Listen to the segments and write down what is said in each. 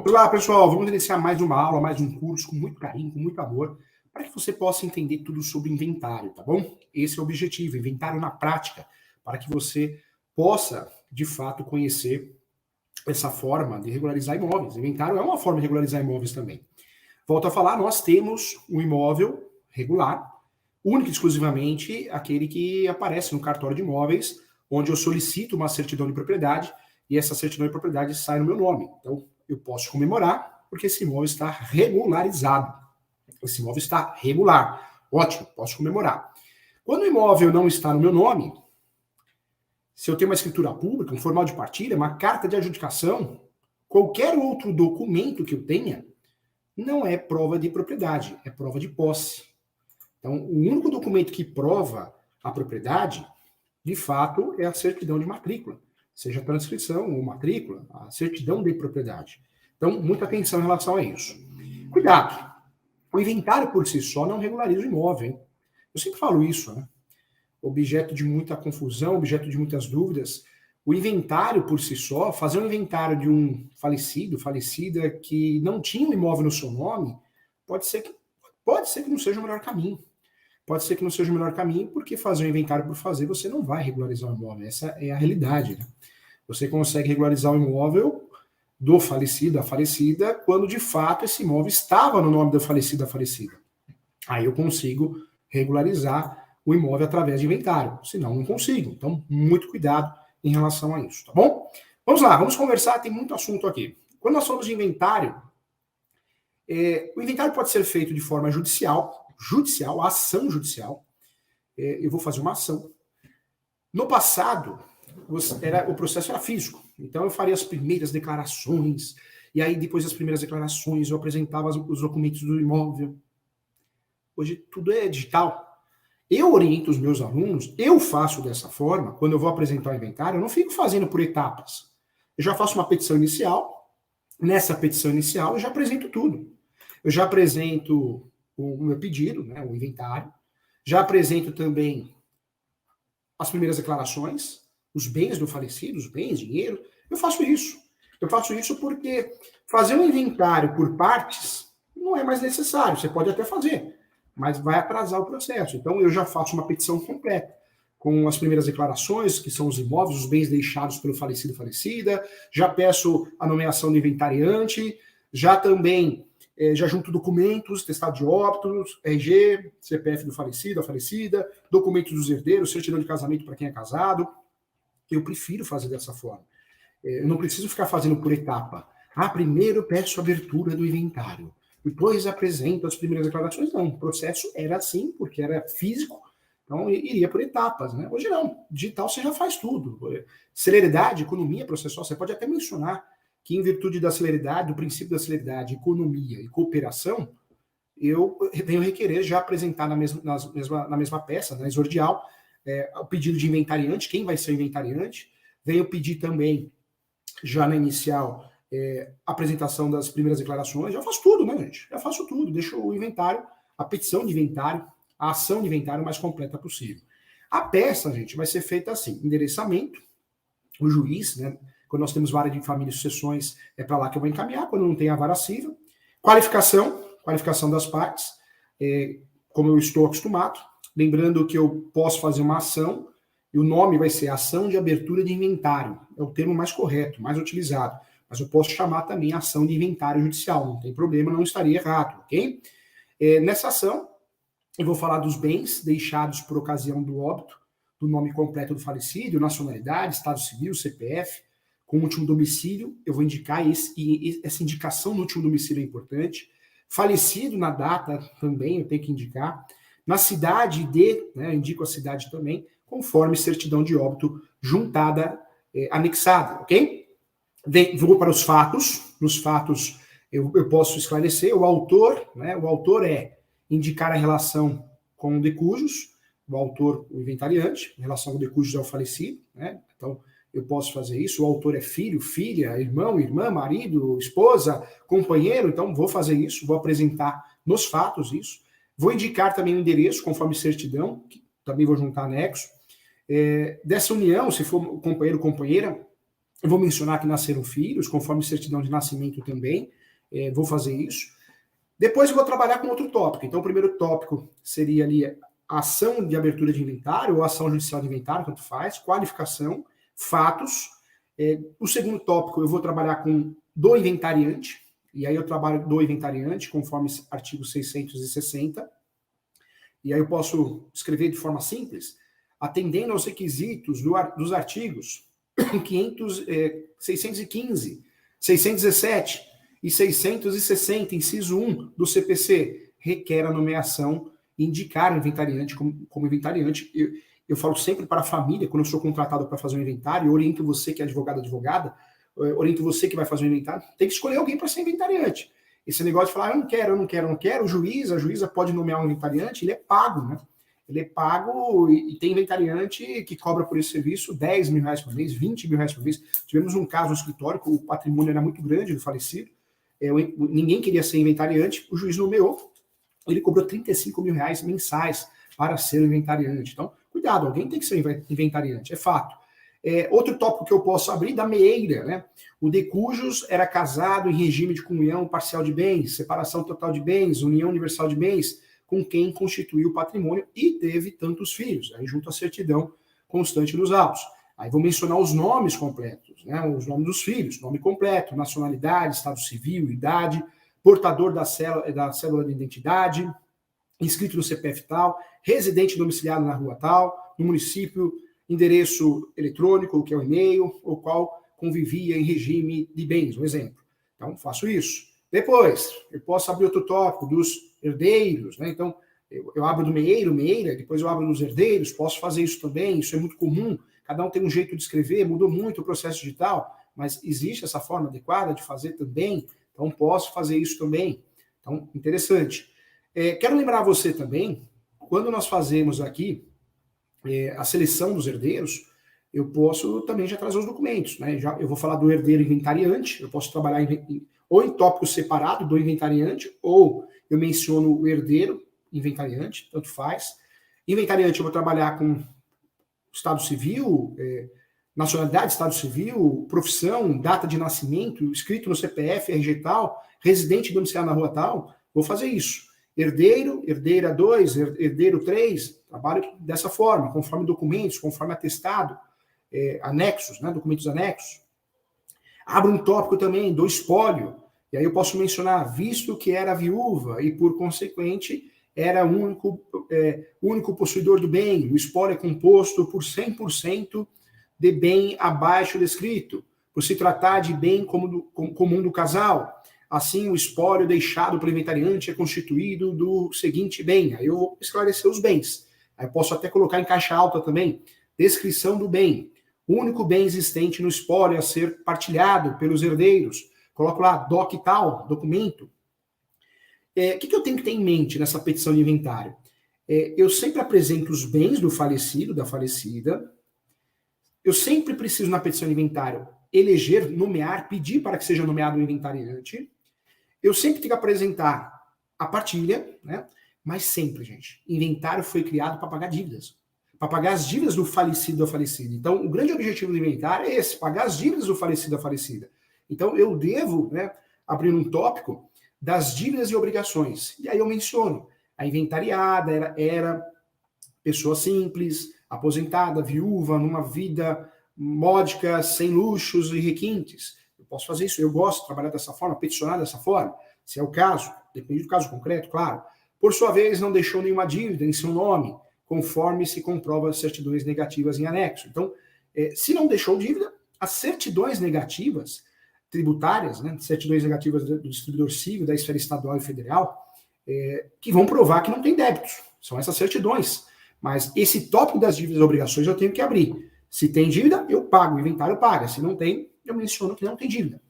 Vamos lá, pessoal, vamos iniciar mais uma aula, mais um curso com muito carinho, com muito amor, para que você possa entender tudo sobre inventário, tá bom? Esse é o objetivo, inventário na prática, para que você possa, de fato, conhecer essa forma de regularizar imóveis. Inventário é uma forma de regularizar imóveis também. Volto a falar, nós temos um imóvel regular, único e exclusivamente aquele que aparece no cartório de imóveis, onde eu solicito uma certidão de propriedade e essa certidão de propriedade sai no meu nome. Então, eu posso comemorar porque esse imóvel está regularizado. Esse imóvel está regular. Ótimo, posso comemorar. Quando o imóvel não está no meu nome, se eu tenho uma escritura pública, um formal de partilha, uma carta de adjudicação, qualquer outro documento que eu tenha, não é prova de propriedade, é prova de posse. Então, o único documento que prova a propriedade, de fato, é a certidão de matrícula, seja a transcrição ou matrícula, a certidão de propriedade. Então, muita atenção em relação a isso. Cuidado, o inventário por si só não regulariza o imóvel, hein? Eu sempre falo isso, né? Objeto de muita confusão, objeto de muitas dúvidas. O inventário por si só, fazer um inventário de um falecido, falecida, que não tinha um imóvel no seu nome, pode ser que não seja o melhor caminho. Pode ser que não seja o melhor caminho, porque fazer um inventário por fazer, você não vai regularizar o imóvel. Essa é a realidade, né? Você consegue regularizar o imóvel do falecido, da falecida, quando de fato esse imóvel estava no nome do falecido, da falecida. Aí eu consigo regularizar o imóvel através de inventário, senão não consigo. Então, muito cuidado em relação a isso, tá bom? Vamos lá, vamos conversar, tem muito assunto aqui. Quando nós falamos de inventário, o inventário pode ser feito de forma judicial, ação judicial. Eu vou fazer uma ação. No passado, o processo era físico. Então, eu faria as primeiras declarações, e aí, depois das primeiras declarações, eu apresentava os documentos do imóvel. Hoje, tudo é digital. Eu oriento os meus alunos, eu faço dessa forma, quando eu vou apresentar o inventário, eu não fico fazendo por etapas. Eu já faço uma petição inicial, nessa petição inicial eu já apresento tudo. Eu já apresento o meu pedido, né, o inventário, já apresento também as primeiras declarações, os bens do falecido, os bens, dinheiro. Eu faço isso. Eu faço isso porque fazer um inventário por partes não é mais necessário. Você pode até fazer, mas vai atrasar o processo. Então, eu já faço uma petição completa, com as primeiras declarações, que são os imóveis, os bens deixados pelo falecido, falecida, já peço a nomeação do inventariante, já também já junto documentos, testado de óbitos, RG, CPF do falecido, a falecida, documentos dos herdeiros, certidão de casamento para quem é casado. Eu prefiro fazer dessa forma. Eu não preciso ficar fazendo por etapa. Primeiro eu peço a abertura do inventário, depois apresento as primeiras declarações. Não, o processo era assim, porque era físico, então iria por etapas, né? Hoje não, digital você já faz tudo. Celeridade, economia processual, você pode até mencionar que, em virtude da celeridade, do princípio da celeridade, economia e cooperação, eu venho requerer já apresentar na mesma peça, na exordial, o pedido de inventariante, quem vai ser o inventariante. Venho pedir também, já na inicial, apresentação das primeiras declarações. Já faço tudo, né, gente? Já faço tudo. Deixo o inventário, a petição de inventário, a ação de inventário mais completa possível. A peça, gente, vai ser feita assim: endereçamento, o juiz, né? Quando nós temos vara de família e sucessões, é para lá que eu vou encaminhar. Quando não tem a vara civil, qualificação das partes, como eu estou acostumado. Lembrando que eu posso fazer uma ação, e o nome vai ser ação de abertura de inventário. É o termo mais correto, mais utilizado. Mas eu posso chamar também ação de inventário judicial. Não tem problema, não estaria errado, ok? Nessa ação, eu vou falar dos bens deixados por ocasião do óbito, do nome completo do falecido, nacionalidade, estado civil, CPF, com o último domicílio. Eu vou indicar essa indicação no último domicílio é importante. Falecido na data também, eu tenho que indicar. Na cidade né, eu indico a cidade também, conforme certidão de óbito juntada, anexada, ok? Vou para os fatos. Nos fatos eu posso esclarecer. O autor, né, o autor é indicar a relação com o de cujos, o autor, o inventariante, em relação ao de cujos é o falecido, né? Então, eu posso fazer isso. O autor é filho, filha, irmão, irmã, marido, esposa, companheiro. Então, vou fazer isso, vou apresentar nos fatos isso. Vou indicar também o endereço, conforme certidão, que também vou juntar anexo. Dessa união, se for companheiro ou companheira, Eu vou mencionar que nasceram filhos, conforme certidão de nascimento também, vou fazer isso. Depois eu vou trabalhar com outro tópico. Então, o primeiro tópico seria ali ação de abertura de inventário ou ação judicial de inventário, tanto faz, qualificação, fatos. O segundo tópico eu vou trabalhar com do inventariante, e aí eu trabalho do inventariante, conforme artigo 660. E aí eu posso escrever de forma simples, atendendo aos requisitos dos artigos 615, 617 e 660, inciso 1 do CPC, requer a nomeação e indicar o inventariante como inventariante. Eu falo sempre para a família, quando eu sou contratado para fazer um inventário, eu oriento você que é advogado, advogada, oriento você que vai fazer um inventário, tem que escolher alguém para ser inventariante. Esse negócio de falar, eu não quero, o juiz, a juíza pode nomear um inventariante, ele é pago, né? Ele é pago e tem inventariante que cobra por esse serviço 10 mil reais por mês, 20 mil reais por mês. Tivemos um caso no escritório que o patrimônio era muito grande do falecido, ninguém queria ser inventariante, o juiz nomeou, ele cobrou 35 mil reais mensais para ser o inventariante. Então, cuidado, alguém tem que ser inventariante, é fato. Outro tópico que eu posso abrir, da meeira, né? O de cujos era casado em regime de comunhão parcial de bens, separação total de bens, união universal de bens, com quem constituiu o patrimônio e teve tantos filhos, aí junto à certidão constante dos autos. Aí vou mencionar os nomes completos, né? Os nomes dos filhos, nome completo, nacionalidade, estado civil, idade, portador da cédula de identidade, inscrito no CPF tal, residente domiciliado na rua tal, no município, endereço eletrônico, que é o e-mail, o qual convivia em regime de bens, um exemplo. Então, faço isso. Depois, eu posso abrir outro tópico dos herdeiros, né? Então, eu abro do meeira, depois eu abro dos herdeiros, posso fazer isso também, isso é muito comum, cada um tem um jeito de escrever, mudou muito o processo digital, mas existe essa forma adequada de fazer também, então posso fazer isso também. Então, interessante. Quero lembrar você também, quando nós fazemos aqui a seleção dos herdeiros, eu posso também já trazer os documentos, né? Eu vou falar do herdeiro inventariante, eu posso trabalhar ou em tópico separado do inventariante, ou eu menciono o herdeiro inventariante, tanto faz. Inventariante eu vou trabalhar com estado civil, nacionalidade, estado civil, profissão, data de nascimento, escrito no CPF, RG tal, residente domiciliado na rua tal, vou fazer isso. Herdeiro, herdeira 2, herdeiro 3, trabalho dessa forma, conforme documentos, conforme atestado, anexos, né, documentos anexos. Abro um tópico também do espólio, e aí eu posso mencionar, visto que era viúva e, por consequente, era único possuidor do bem, o espólio é composto por 100% de bem abaixo descrito, por se tratar de bem comum do casal. Assim, o espólio deixado pelo inventariante é constituído do seguinte bem. Aí eu vou esclarecer os bens. Aí eu posso até colocar em caixa alta também, descrição do bem. O único bem existente no espólio a ser partilhado pelos herdeiros. Coloco lá, doc tal, documento. O que eu tenho que ter em mente nessa petição de inventário? Eu sempre apresento os bens do falecido, da falecida. Eu sempre preciso, na petição de inventário, eleger, nomear, pedir para que seja nomeado o inventariante. Eu sempre tenho que apresentar a partilha, né? Mas sempre, gente, inventário foi criado para pagar dívidas. Para pagar as dívidas do falecido ou da falecida. Então, o grande objetivo do inventário é esse, pagar as dívidas do falecido ou da falecida. Então, eu devo, né, abrir um tópico das dívidas e obrigações. E aí eu menciono, a inventariada era pessoa simples, aposentada, viúva, numa vida módica, sem luxos e requintes. Eu posso fazer isso, eu gosto de trabalhar dessa forma, peticionar dessa forma, se é o caso, depende do caso concreto, claro. Por sua vez, não deixou nenhuma dívida em seu nome, conforme se comprova as certidões negativas em anexo. Então, se não deixou dívida, as certidões negativas tributárias, né, certidões negativas do distribuidor civil, da esfera estadual e federal, que vão provar que não tem débitos. São essas certidões. Mas esse tópico das dívidas e obrigações eu tenho que abrir. Se tem dívida, eu pago, o inventário paga. Se não tem, eu menciono que não tem dívida.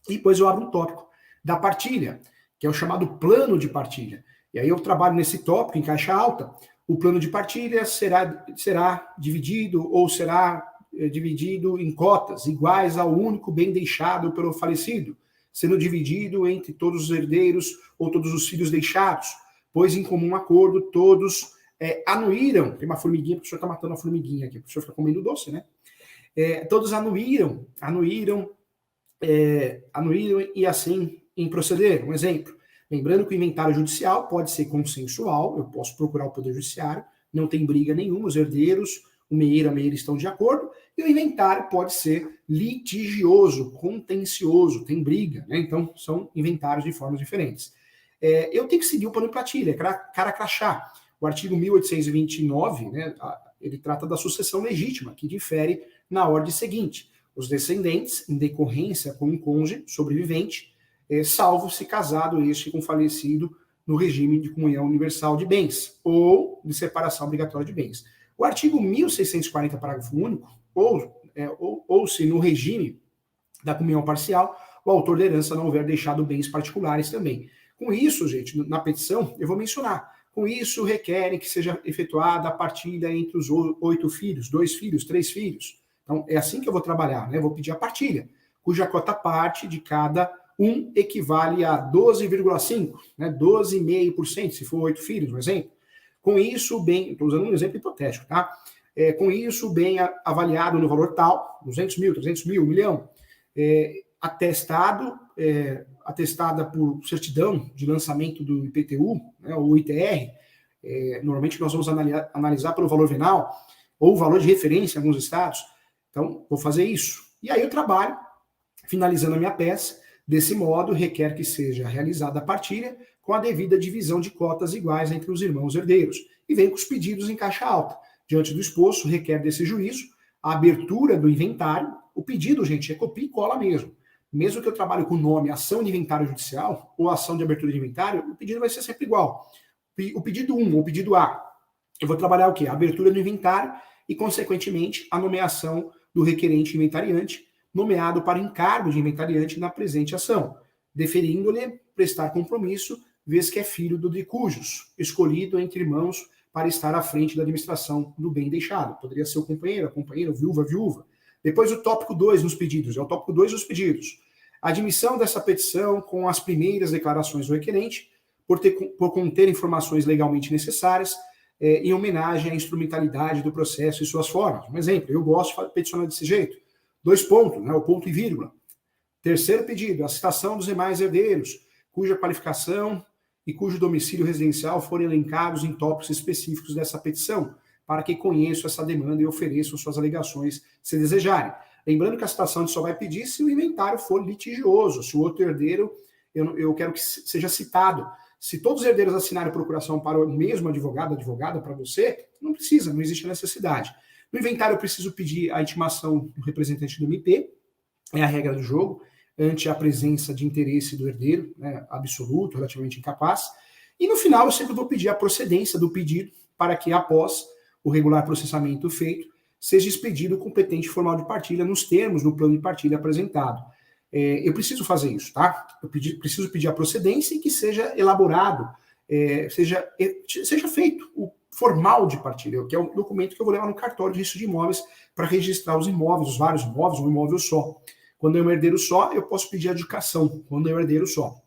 E depois eu abro um tópico da partilha, que é o chamado plano de partilha. E aí eu trabalho nesse tópico em caixa alta. O plano de partilha será dividido ou será dividido em cotas iguais ao único bem deixado pelo falecido, sendo dividido entre todos os herdeiros ou todos os filhos deixados, pois em comum acordo todos anuíram. Tem uma formiguinha, o professor está matando a formiguinha aqui, o professor fica comendo doce, né? todos anuíram e assim em proceder. Um exemplo, lembrando que o inventário judicial pode ser consensual, eu posso procurar o Poder Judiciário, não tem briga nenhuma, os herdeiros, o meieiro e a meieira estão de acordo, e o inventário pode ser litigioso, contencioso, tem briga, né? Então são inventários de formas diferentes. Eu tenho que seguir o plano de partilha, cara crachá. O artigo 1829, né, ele trata da sucessão legítima, que difere na ordem seguinte: os descendentes, em decorrência com um cônjuge sobrevivente, salvo se casado este com falecido no regime de comunhão universal de bens, ou de separação obrigatória de bens. O artigo 1640, parágrafo único, ou se no regime da comunhão parcial, o autor da herança não houver deixado bens particulares também. Com isso, gente, na petição, eu vou mencionar, com isso requerem que seja efetuada a partilha entre os 8 filhos, 2 filhos, 3 filhos. Então, é assim que eu vou trabalhar, né? Eu vou pedir a partilha, cuja cota-parte de cada um equivale a 12,5%, né? 12,5%, se for 8 filhos, um exemplo. Com isso, o bem, estou usando um exemplo hipotético, tá? Com isso, o bem avaliado no valor tal, 200 mil, 300 mil, 1 milhão, atestada por certidão de lançamento do IPTU, né, ou ITR, normalmente nós vamos analisar pelo valor venal, ou valor de referência em alguns estados. Então, vou fazer isso. E aí eu trabalho, finalizando a minha peça. Desse modo, requer que seja realizada a partilha com a devida divisão de cotas iguais entre os irmãos herdeiros. E vem com os pedidos em caixa alta. Diante do exposto, requer desse juízo a abertura do inventário. O pedido, gente, é copia e cola mesmo. Mesmo que eu trabalhe com o nome ação de inventário judicial ou ação de abertura de inventário, o pedido vai ser sempre igual. O pedido 1, ou pedido A, eu vou trabalhar o quê? A abertura do inventário e, consequentemente, a nomeação do requerente inventariante, nomeado para encargo de inventariante na presente ação, deferindo-lhe prestar compromisso, vez que é filho do de cujos, escolhido entre irmãos para estar à frente da administração do bem deixado. Poderia ser o companheiro, a companheira, viúva, viúva. Depois o tópico 2 nos pedidos, é o tópico 2 dos pedidos. Admissão dessa petição com as primeiras declarações do requerente, por conter informações legalmente necessárias, em homenagem à instrumentalidade do processo e suas formas. Um exemplo, eu gosto de peticionar desse jeito. 2 pontos, né, o ponto e vírgula. Terceiro pedido, a citação dos demais herdeiros, cuja qualificação e cujo domicílio residencial forem elencados em tópicos específicos dessa petição, para que conheçam essa demanda e ofereçam suas alegações, se desejarem. Lembrando que a citação só vai pedir se o inventário for litigioso, se o outro herdeiro, eu quero que seja citado. Se todos os herdeiros assinarem procuração para o mesmo advogado, advogada, para você, não precisa, não existe necessidade. No inventário eu preciso pedir a intimação do representante do MP, é a regra do jogo, ante a presença de interesse do herdeiro, né, absoluto, relativamente incapaz. E no final eu sempre vou pedir a procedência do pedido para que, após o regular processamento feito, seja expedido o competente formal de partilha nos termos do plano de partilha apresentado. Eu preciso fazer isso, tá? Preciso pedir a procedência e que seja elaborado, seja feito o formal de partilha, que é o documento que eu vou levar no cartório de registro de imóveis para registrar os imóveis, os vários imóveis, um imóvel só. Quando é um herdeiro só, eu posso pedir a adjudicação, quando é um herdeiro só.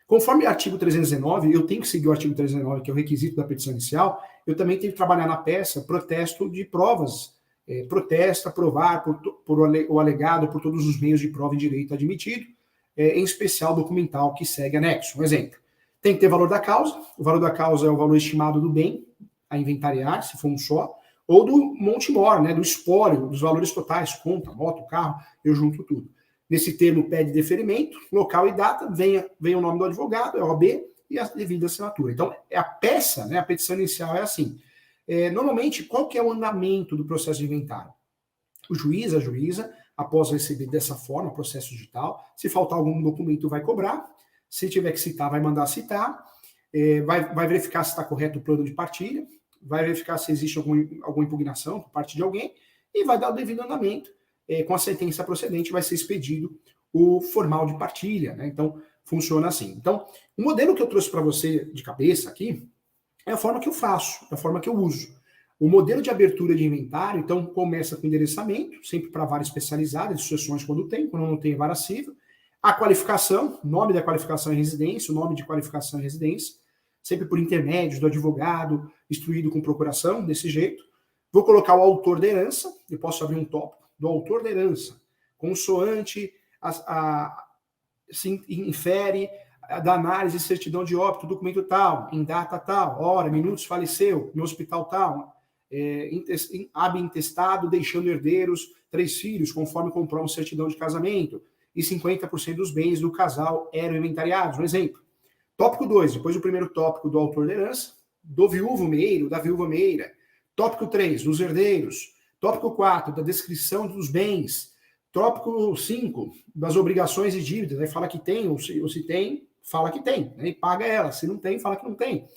Conforme o artigo 319, eu tenho que seguir o artigo 319, que é o requisito da petição inicial, eu também tenho que trabalhar na peça protesto de provas, protesta, provar por o alegado por todos os meios de prova em direito admitido, em especial documental que segue anexo. Um exemplo, tem que ter valor da causa, o valor da causa é o valor estimado do bem a inventariar, se for um só, ou do monte mor, né, do espólio, dos valores totais, conta, moto, carro, eu junto tudo. Nesse termo pede deferimento, local e data, vem o nome do advogado, é o OB e a devida assinatura. Então, a peça, né, a petição inicial é assim. Normalmente, qual que é o andamento do processo de inventário? O juiz, a juíza, após receber dessa forma, processo digital, se faltar algum documento, vai cobrar, se tiver que citar, vai mandar citar, vai verificar se está correto o plano de partilha, vai verificar se existe alguma impugnação por parte de alguém e vai dar o devido andamento. Com a sentença procedente vai ser expedido o formal de partilha, né? Então, funciona assim. Então, o modelo que eu trouxe para você de cabeça aqui é a forma que eu faço, é a forma que eu uso. O modelo de abertura de inventário, então, começa com endereçamento, sempre para vara especializada, de sucessões quando não tem vara civil. A qualificação, nome da qualificação em residência, o nome de qualificação em residência, sempre por intermédio do advogado, instruído com procuração, desse jeito. Vou colocar o autor da herança, eu posso abrir um tópico do autor da herança, consoante se infere da análise de certidão de óbito, documento tal, em data tal, hora, minutos, faleceu, no hospital tal, ab intestado, deixando herdeiros 3 filhos, conforme comprova certidão de casamento, e 50% dos bens do casal eram inventariados. Um exemplo. Tópico 2, depois do primeiro tópico do autor da herança, do viúvo meiro, da viúva meira. Tópico 3, dos herdeiros. Tópico 4, da descrição dos bens. Tópico 5, das obrigações e dívidas. Aí fala que tem, ou se tem, fala que tem, né? E paga ela. Se não tem, fala que não tem.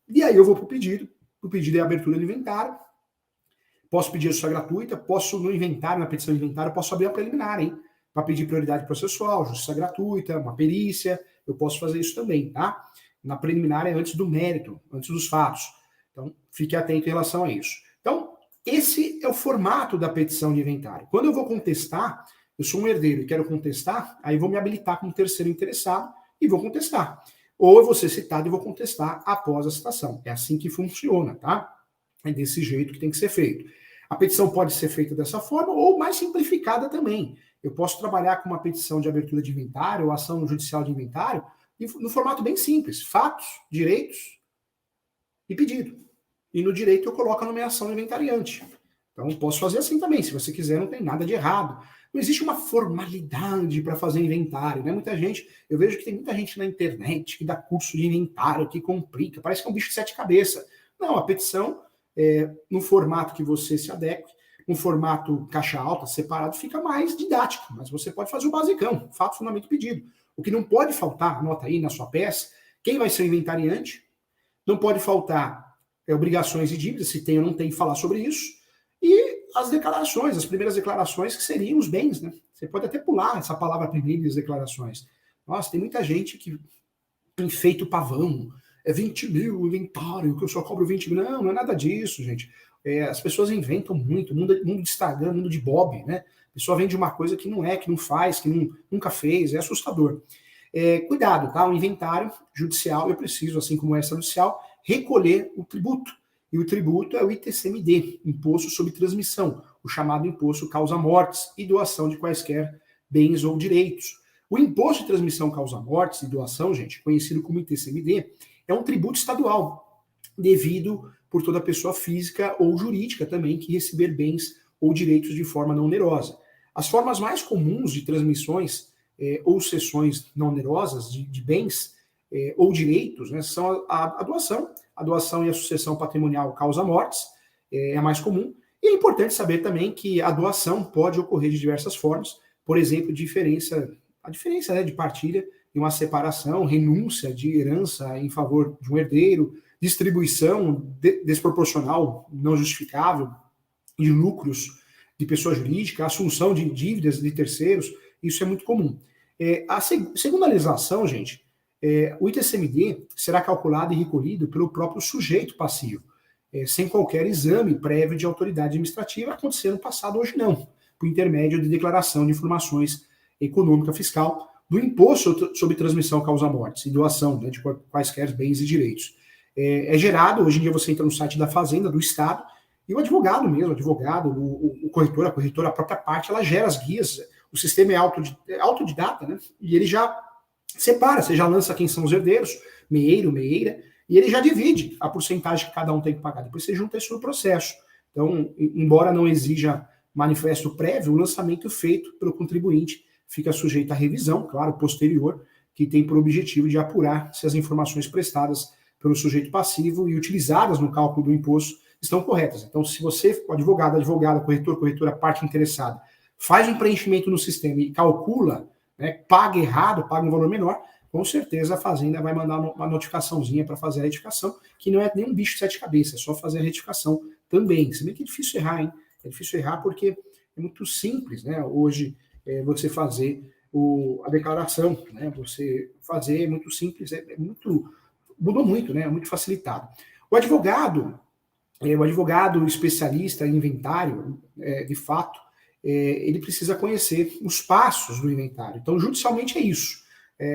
E aí eu vou para o pedido. O pedido é a abertura do inventário. Posso pedir a justiça gratuita, posso no inventário, na petição de inventário, posso abrir a preliminar, hein? Para pedir prioridade processual, justiça gratuita, uma perícia, eu posso fazer isso também, tá? Na preliminar é antes do mérito, antes dos fatos. Então, fique atento em relação a isso. Então, esse é o formato da petição de inventário. Quando eu vou contestar, eu sou um herdeiro e quero contestar, aí vou me habilitar como terceiro interessado e vou contestar. Ou eu vou ser citado e vou contestar após a citação. É assim que funciona, tá? É desse jeito que tem que ser feito. A petição pode ser feita dessa forma ou mais simplificada também. Eu posso trabalhar com uma petição de abertura de inventário ou ação judicial de inventário no formato bem simples. Fatos, direitos e pedido. E no direito eu coloco a nomeação inventariante. Então posso fazer assim também. Se você quiser, não tem nada de errado. Não existe uma formalidade para fazer inventário, né? Muita gente, eu vejo que tem muita gente na internet que dá curso de inventário, que complica, parece que é um bicho de 7 cabeças. Não, a petição, no formato que você se adeque, no formato caixa alta, separado, fica mais didático, mas você pode fazer o basicão, fato, fundamento, pedido. O que não pode faltar, anota aí na sua peça, quem vai ser o inventariante, não pode faltar obrigações e dívidas, se tem ou não tem, falar sobre isso, e as declarações, as primeiras declarações que seriam os bens, né? Você pode até pular essa palavra primeiras declarações. Nossa, tem muita gente que enfeita o pavão, 20 mil inventário, que eu só cobro 20 mil. Não, não é nada disso, gente. As pessoas inventam muito, mundo de Instagram, mundo de Bob, né? A pessoa vende uma coisa que não é, que não faz, que nunca fez, é assustador. Cuidado, tá? O inventário judicial, eu preciso, assim como essa judicial, recolher o tributo. E o tributo é o ITCMD, Imposto sobre Transmissão, o chamado Imposto Causa-Mortes e Doação de quaisquer bens ou direitos. O Imposto de Transmissão Causa-Mortes e Doação, gente, conhecido como ITCMD, é um tributo estadual, devido por toda pessoa física ou jurídica também que receber bens ou direitos de forma não onerosa. As formas mais comuns de transmissões ou cessões não onerosas de bens ou direitos, né, são a doação e a sucessão patrimonial causa-mortes, é a mais comum. E é importante saber também que a doação pode ocorrer de diversas formas, por exemplo, a diferença, né, de partilha e uma separação, renúncia de herança em favor de um herdeiro, distribuição desproporcional, não justificável, de lucros de pessoa jurídica, assunção de dívidas de terceiros, isso é muito comum. Segundo a legislação, gente, o ITCMD será calculado e recolhido pelo próprio sujeito passivo, sem qualquer exame prévio de autoridade administrativa, acontecendo no passado, hoje não, por intermédio de declaração de informações econômica fiscal do imposto sobre transmissão causa-mortes e doação, né, de quaisquer bens e direitos. É gerado, hoje em dia você entra no site da Fazenda, do Estado, e o advogado mesmo, o corretor, a corretora, a própria parte, ela gera as guias, o sistema é autodidata, né, e ele já separa, você já lança quem são os herdeiros, meieiro, meieira, e ele já divide a porcentagem que cada um tem que pagar, depois você junta isso no processo. Então, embora não exija manifesto prévio, o lançamento feito pelo contribuinte fica sujeito à revisão, claro, posterior, que tem por objetivo de apurar se as informações prestadas pelo sujeito passivo e utilizadas no cálculo do imposto estão corretas. Então, se você, o advogado, advogada, corretor, corretora, parte interessada, faz um preenchimento no sistema e calcula, né, paga errado, paga um valor menor, com certeza a Fazenda vai mandar uma notificaçãozinha para fazer a retificação, que não é nem um bicho de 7 cabeças, é só fazer a retificação também. Se bem que é difícil errar, hein? É difícil errar porque é muito simples, né? Hoje, você fazer a declaração, né? Você fazer é muito simples, mudou muito, né? É muito facilitado. O advogado especialista em inventário, de fato, ele precisa conhecer os passos do inventário. Então, judicialmente é isso.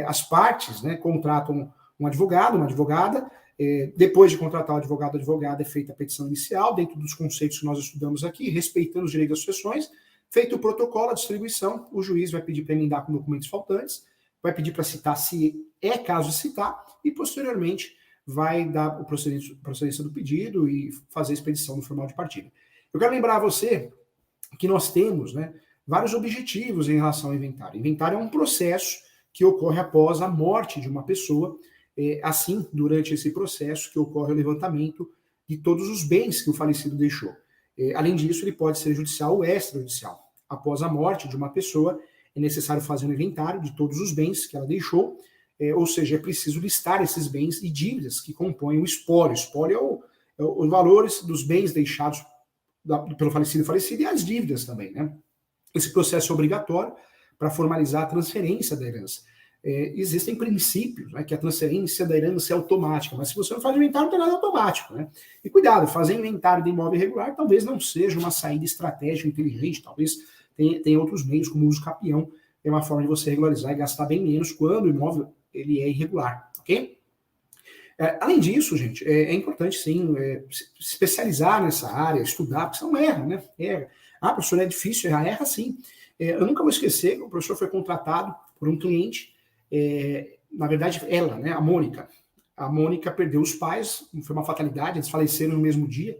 As partes, né, contratam um advogado, uma advogada, depois de contratar o advogado, a advogada é feita a petição inicial, dentro dos conceitos que nós estudamos aqui, respeitando os direitos das sucessões. Feito o protocolo, a distribuição, o juiz vai pedir para emendar com documentos faltantes, vai pedir para citar se é caso de citar, e posteriormente vai dar o procedência do pedido e fazer a expedição no formal de partilha. Eu quero lembrar a você que nós temos, né, vários objetivos em relação ao inventário. Inventário é um processo que ocorre após a morte de uma pessoa, assim, durante esse processo que ocorre o levantamento de todos os bens que o falecido deixou. Além disso, ele pode ser judicial ou extrajudicial. Após a morte de uma pessoa, é necessário fazer um inventário de todos os bens que ela deixou, ou seja, é preciso listar esses bens e dívidas que compõem o espólio. O espólio é os valores dos bens deixados pelo falecido e falecida e as dívidas também, né? Esse processo é obrigatório para formalizar a transferência da herança. Existem princípios, né, que a transferência da herança é automática, mas se você não faz inventário, não tem nada automático, né? E cuidado, fazer inventário de imóvel irregular talvez não seja uma saída estratégica inteligente, talvez tenha outros meios, como o uso capião, é uma forma de você regularizar e gastar bem menos quando o imóvel ele é irregular, ok? Além disso, gente, é importante, sim, se especializar nessa área, estudar, porque você não erra, né? Professor, é difícil errar? Erra sim. Eu nunca vou esquecer que o professor foi contratado por um cliente, na verdade, ela, né, a Mônica. A Mônica perdeu os pais, foi uma fatalidade, eles faleceram no mesmo dia.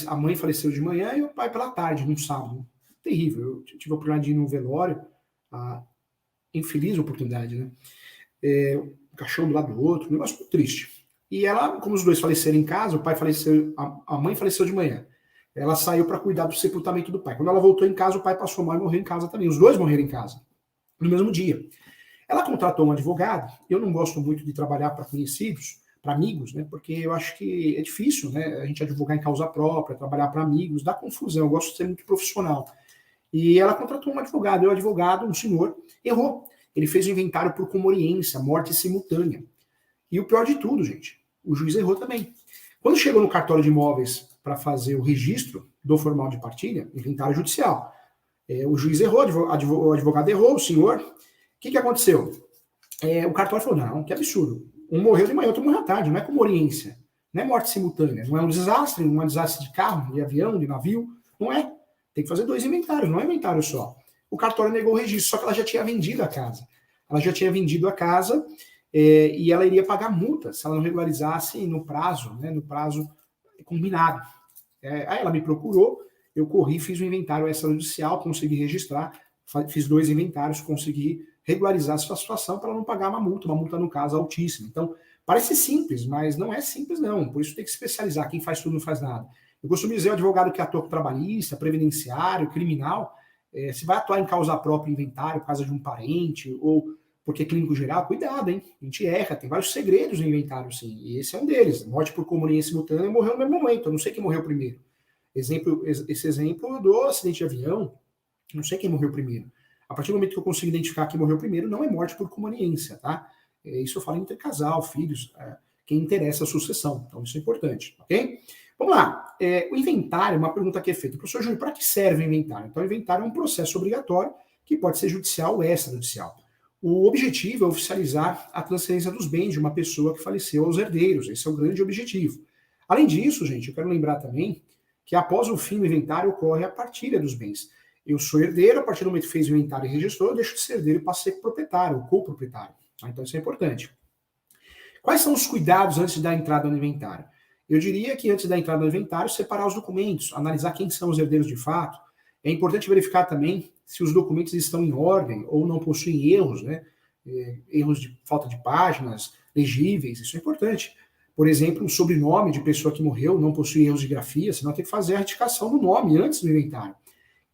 A mãe faleceu de manhã e o pai pela tarde, num sábado. Terrível. Eu tive a oportunidade de ir no velório, a infeliz oportunidade, né? Um caixão do lado do outro, um negócio muito triste. E ela, como os dois faleceram em casa, o pai faleceu, a mãe faleceu de manhã. Ela saiu para cuidar do sepultamento do pai. Quando ela voltou em casa, o pai passou mal e morreu em casa também. Os dois morreram em casa, no mesmo dia. Ela contratou um advogado. Eu não gosto muito de trabalhar para conhecidos, para amigos, né? Porque eu acho que é difícil, né? A gente advogar em causa própria, trabalhar para amigos, dá confusão. Eu gosto de ser muito profissional. E ela contratou um advogado. E o advogado, um senhor, errou. Ele fez o inventário por comoriência, morte simultânea. E o pior de tudo, gente, o juiz errou também. Quando chegou no cartório de imóveis para fazer o registro do formal de partilha, inventário judicial, o juiz errou, o advogado errou, o senhor. O que aconteceu? O cartório falou, não, que absurdo. Um morreu de manhã, outro morreu à tarde, não é comoriência, não é morte simultânea, não é um desastre de carro, de avião, de navio, não é. Tem que fazer 2 inventários, não é inventário só. O cartório negou o registro, só que ela já tinha vendido a casa. Ela já tinha vendido a casa e ela iria pagar multa se ela não regularizasse no prazo, né, no prazo combinado. Aí ela me procurou, eu corri, fiz um inventário extrajudicial, consegui registrar, fiz 2 inventários, consegui regularizar essa situação para ela não pagar uma multa no caso altíssima. Então, parece simples, mas não é simples não, por isso tem que se especializar, quem faz tudo não faz nada. Eu costumo dizer, o advogado que atua com trabalhista, previdenciário, criminal, se vai atuar em causa própria, inventário, por causa de um parente, ou porque é clínico geral, cuidado, hein? A gente erra, tem vários segredos no inventário, sim, e esse é um deles. Morte por comoriência simultânea morreu no mesmo momento, eu não sei quem morreu primeiro. Esse exemplo do acidente de avião, não sei quem morreu primeiro. A partir do momento que eu consigo identificar quem morreu primeiro, não é morte por comoriência, tá? Isso eu falo entre casal, filhos, quem interessa a sucessão, então isso é importante, ok? Vamos lá, o inventário, uma pergunta que é feita. Professor Júnior, para que serve o inventário? Então, o inventário é um processo obrigatório que pode ser judicial ou extrajudicial. O objetivo é oficializar a transferência dos bens de uma pessoa que faleceu aos herdeiros. Esse é o grande objetivo. Além disso, gente, eu quero lembrar também que após o fim do inventário ocorre a partilha dos bens. Eu sou herdeiro, a partir do momento que fez o inventário e registrou, eu deixo de ser herdeiro e passo a ser proprietário, coproprietário. Então, isso é importante. Quais são os cuidados antes da entrada no inventário? Eu diria que antes da entrada no inventário, separar os documentos, analisar quem são os herdeiros de fato. É importante verificar também se os documentos estão em ordem ou não possuem erros, né? Erros de falta de páginas, legíveis, isso é importante. Por exemplo, o sobrenome de pessoa que morreu não possui erros de grafia, senão tem que fazer a retificação do nome antes do inventário.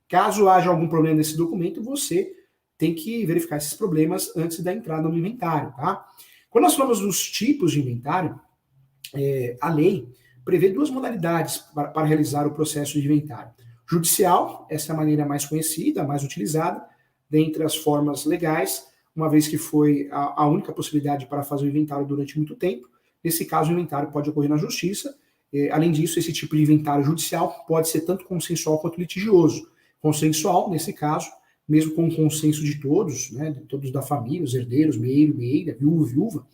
Caso haja algum problema nesse documento, você tem que verificar esses problemas antes da entrada no inventário, tá? Quando nós falamos dos tipos de inventário, a lei prevê 2 modalidades para realizar o processo de inventário. Judicial, essa é a maneira mais conhecida, mais utilizada, dentre as formas legais, uma vez que foi a única possibilidade para fazer o inventário durante muito tempo. Nesse caso, o inventário pode ocorrer na justiça. Além disso, esse tipo de inventário judicial pode ser tanto consensual quanto litigioso. Consensual, nesse caso, mesmo com o consenso de todos, né, de todos da família, os herdeiros, meio, meia, viúvo, viúva,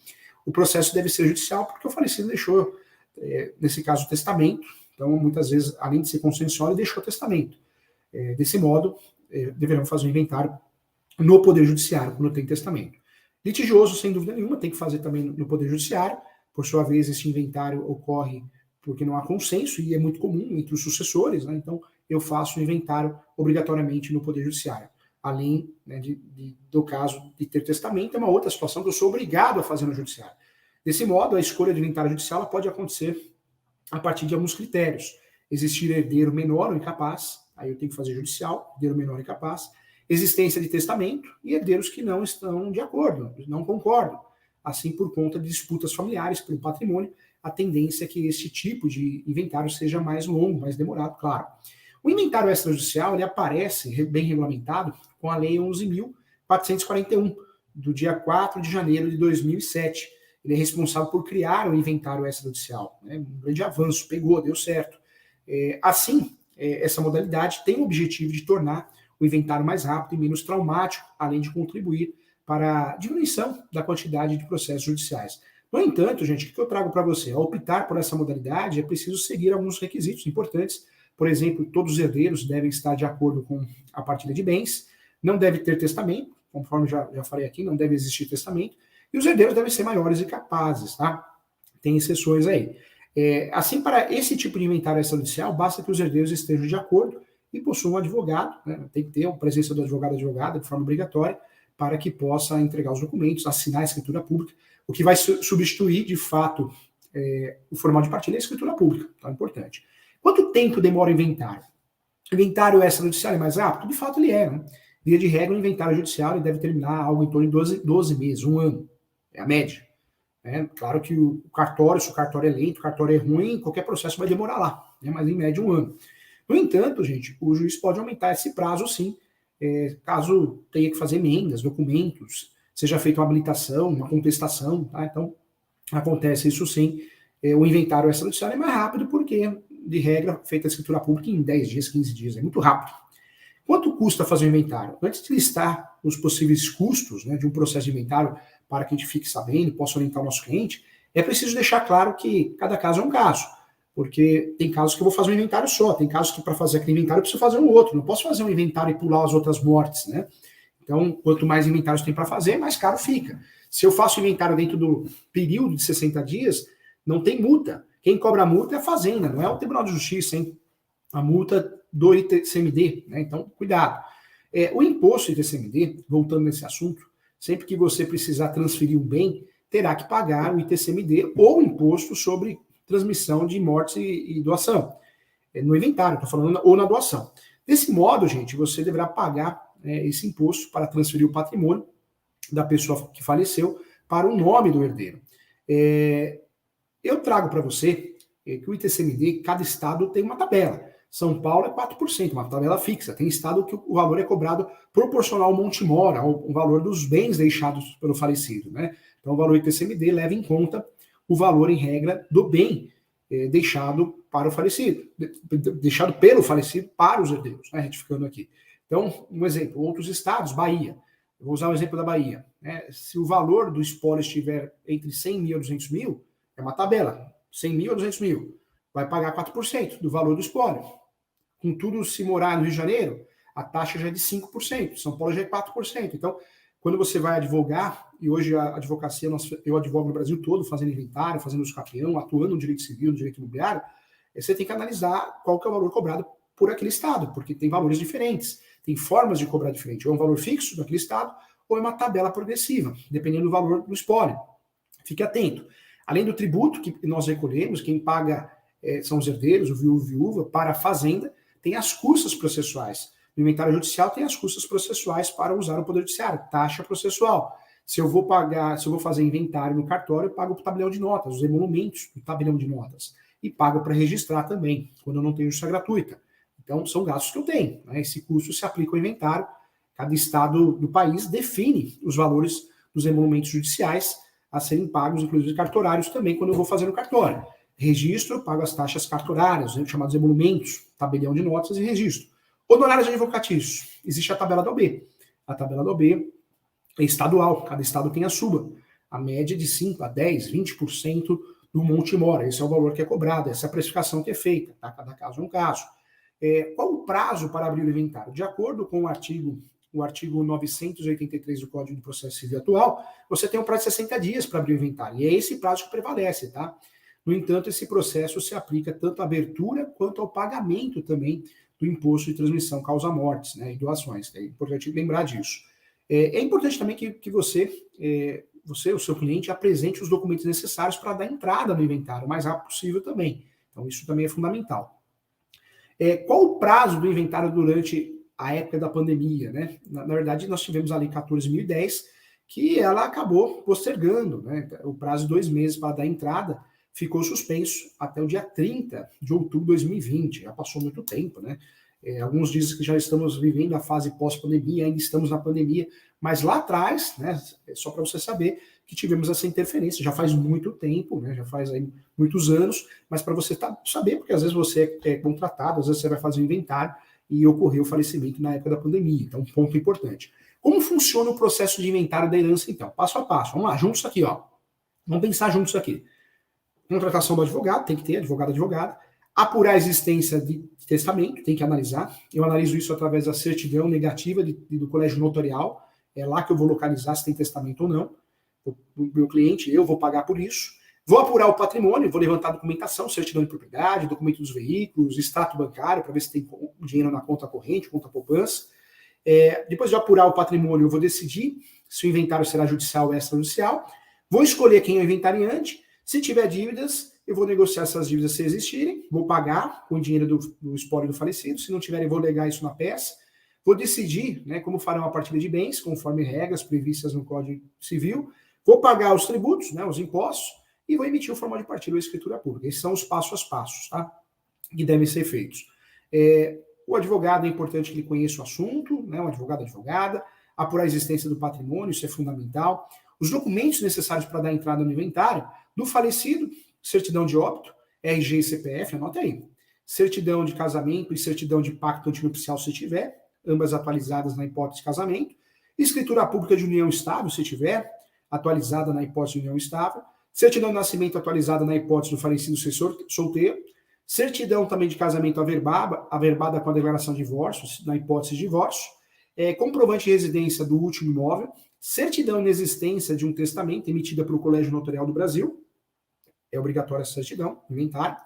o processo deve ser judicial porque o falecido deixou, nesse caso, o testamento. Então, muitas vezes, além de ser consensual, ele deixou o testamento. Desse modo, deverão fazer um inventário no Poder Judiciário quando tem testamento. Litigioso, sem dúvida nenhuma, tem que fazer também no Poder Judiciário. Por sua vez, esse inventário ocorre porque não há consenso e é muito comum entre os sucessores, né? Então eu faço o inventário obrigatoriamente no Poder Judiciário. Além, né, do caso de ter testamento, é uma outra situação que eu sou obrigado a fazer no Judiciário. Desse modo, a escolha de inventário judicial pode acontecer a partir de alguns critérios. Existir herdeiro menor ou incapaz, aí eu tenho que fazer judicial, herdeiro menor ou incapaz, existência de testamento e herdeiros que não estão de acordo, não concordam. Assim, por conta de disputas familiares pelo patrimônio, a tendência é que esse tipo de inventário seja mais longo, mais demorado, claro. O inventário extrajudicial, ele aparece bem regulamentado com a Lei 11.441, do dia 4 de janeiro de 2007. Ele é responsável por criar o inventário extrajudicial. Né? Um grande avanço, pegou, deu certo. Assim, essa modalidade tem o objetivo de tornar o inventário mais rápido e menos traumático, além de contribuir para a diminuição da quantidade de processos judiciais. No entanto, gente, o que eu trago para você? Ao optar por essa modalidade, é preciso seguir alguns requisitos importantes. Por exemplo, todos os herdeiros devem estar de acordo com a partilha de bens, não deve ter testamento, conforme já falei aqui, não deve existir testamento, e os herdeiros devem ser maiores e capazes, tá? Tem exceções aí. Assim, para esse tipo de inventário extrajudicial, basta que os herdeiros estejam de acordo e possuam um advogado, né? Tem que ter a presença do advogado ou advogada de forma obrigatória, para que possa entregar os documentos, assinar a escritura pública, o que vai substituir, de fato, o formal de partilha e a escritura pública. Então é importante. Quanto tempo demora o inventário? O inventário extrajudicial é mais rápido? De fato, ele é. Né? Via de regra, o inventário judicial ele deve terminar algo em torno de 12 meses, um ano. É a média. Claro que o cartório, se o cartório é lento, o cartório é ruim, qualquer processo vai demorar lá. Né? Mas, em média, um ano. No entanto, gente, o juiz pode aumentar esse prazo, sim, caso tenha que fazer emendas, documentos, seja feita uma habilitação, uma contestação, tá? Então, acontece isso sim. O inventário extrajudicial é mais rápido porque, de regra, feita a escritura pública em 10 dias, 15 dias, é muito rápido. Quanto custa fazer o inventário? Antes de listar os possíveis custos, né, de um processo de inventário para que a gente fique sabendo e possa orientar o nosso cliente, é preciso deixar claro que cada caso é um caso. Porque tem casos que eu vou fazer um inventário só, tem casos que para fazer aquele inventário eu preciso fazer um outro, não posso fazer um inventário e pular as outras mortes, né? Então, quanto mais inventários tem para fazer, mais caro fica. Se eu faço inventário dentro do período de 60 dias, não tem multa. Quem cobra a multa é a Fazenda, não é o Tribunal de Justiça, hein? A multa do ITCMD, né? Então, cuidado. O imposto ITCMD, voltando nesse assunto, sempre que você precisar transferir um bem, terá que pagar o ITCMD ou o imposto sobre transmissão de morte e doação. No inventário, estou falando, ou na doação. Desse modo, gente, você deverá pagar esse imposto para transferir o patrimônio da pessoa que faleceu para o nome do herdeiro. Eu trago para você que o ITCMD, cada estado tem uma tabela. São Paulo é 4%, uma tabela fixa. Tem estado que o valor é cobrado proporcional ao monte mora, ao valor dos bens deixados pelo falecido. Né? Então, o valor ITCMD leva em conta o valor, em regra, do bem deixado para o falecido, deixado pelo falecido para os herdeiros, né? Retificando aqui. Então, um exemplo, outros estados, Bahia, eu vou usar o exemplo da Bahia, né? Se o valor do espólio estiver entre 100 mil e 200 mil, é uma tabela, 100 mil a 200 mil, vai pagar 4% do valor do espólio. Contudo, se morar no Rio de Janeiro, a taxa já é de 5%, São Paulo já é 4%. Então, quando você vai advogar, e hoje a advocacia, eu advogo no Brasil todo, fazendo inventário, fazendo escapeão, atuando no direito civil, no direito imobiliário, você tem que analisar qual que é o valor cobrado por aquele estado, porque tem valores diferentes, tem formas de cobrar diferente, ou é um valor fixo daquele estado, ou é uma tabela progressiva, dependendo do valor do espólio. Fique atento. Além do tributo que nós recolhemos, quem paga são os herdeiros, o viúvo e viúva, para a fazenda, tem as custas processuais. No inventário judicial tem as custas processuais para usar o Poder Judiciário, taxa processual. Se eu vou fazer inventário no cartório, eu pago o tabelião de notas, os emolumentos do tabelião de notas. E pago para registrar também, quando eu não tenho justiça gratuita. Então, são gastos que eu tenho. Né? Esse custo se aplica ao inventário. Cada estado do país define os valores dos emolumentos judiciais a serem pagos, inclusive cartorários também, quando eu vou fazer no cartório. Registro, eu pago as taxas cartorárias, chamados emolumentos, tabelião de notas e registro. Honorários advocatícios. Existe a tabela da OB. A tabela da OB é estadual, cada estado tem a sua. A média é de 5 a 10, 20% do monte mora. Esse é o valor que é cobrado, essa é a precificação que é feita. Tá? Cada caso é um caso. Qual o prazo para abrir o inventário? De acordo com o artigo 983 do Código de Processo Civil atual, você tem um prazo de 60 dias para abrir o inventário, e é esse prazo que prevalece, tá? No entanto, esse processo se aplica tanto à abertura quanto ao pagamento também do imposto de transmissão causa-mortes, né, e doações. É importante lembrar disso. É importante também que você, o seu cliente, apresente os documentos necessários para dar entrada no inventário o mais rápido possível também. Então, isso também é fundamental. Qual o prazo do inventário durante a época da pandemia, né? Na verdade, nós tivemos a Lei 14.010, que ela acabou postergando, né? O prazo de 2 meses para dar entrada ficou suspenso até o dia 30 de outubro de 2020. Já passou muito tempo, né? Alguns dizem que já estamos vivendo a fase pós-pandemia, ainda estamos na pandemia, mas lá atrás, né, só para você saber, que tivemos essa interferência, já faz muito tempo, né, já faz aí muitos anos, mas para você saber, porque às vezes você é contratado, às vezes você vai fazer um inventário e ocorreu o falecimento na época da pandemia, então um ponto importante. Como funciona o processo de inventário da herança, então? Passo a passo, vamos lá, juntos aqui, ó. Vamos pensar juntos aqui. Contratação do advogado, tem que ter advogado. Apurar a existência de testamento, tem que analisar. Eu analiso isso através da certidão negativa do colégio notarial. É lá que eu vou localizar se tem testamento ou não. O meu cliente, eu vou pagar por isso. Vou apurar o patrimônio, vou levantar documentação, certidão de propriedade, documento dos veículos, extrato bancário, para ver se tem dinheiro na conta corrente, conta poupança. Depois de apurar o patrimônio, eu vou decidir se o inventário será judicial ou extrajudicial. Vou escolher quem é o inventariante. Se tiver dívidas, eu vou negociar essas dívidas se existirem, vou pagar com o dinheiro do espólio do falecido, se não tiverem, vou legar isso na peça, vou decidir, né, como farão a partilha de bens, conforme regras previstas no Código Civil, vou pagar os tributos, né, os impostos, e vou emitir o formal de partilha ou escritura pública. Esses são os passos a passos, tá, que devem ser feitos. O advogado, é importante que ele conheça o assunto, né, o advogado, advogada, apurar a existência do patrimônio, isso é fundamental. Os documentos necessários para dar entrada no inventário do falecido, certidão de óbito, RG e CPF, anota aí. Certidão de casamento e certidão de pacto antinupcial, se tiver, ambas atualizadas na hipótese de casamento. Escritura pública de união estável, se tiver, atualizada na hipótese de união estável. Certidão de nascimento atualizada na hipótese do falecido ser solteiro. Certidão também de casamento averbada com a declaração de divórcio, na hipótese de divórcio. Comprovante de residência do último imóvel. Certidão de existência de um testamento emitida pelo Colégio Notarial do Brasil. É obrigatória essa certidão, inventário.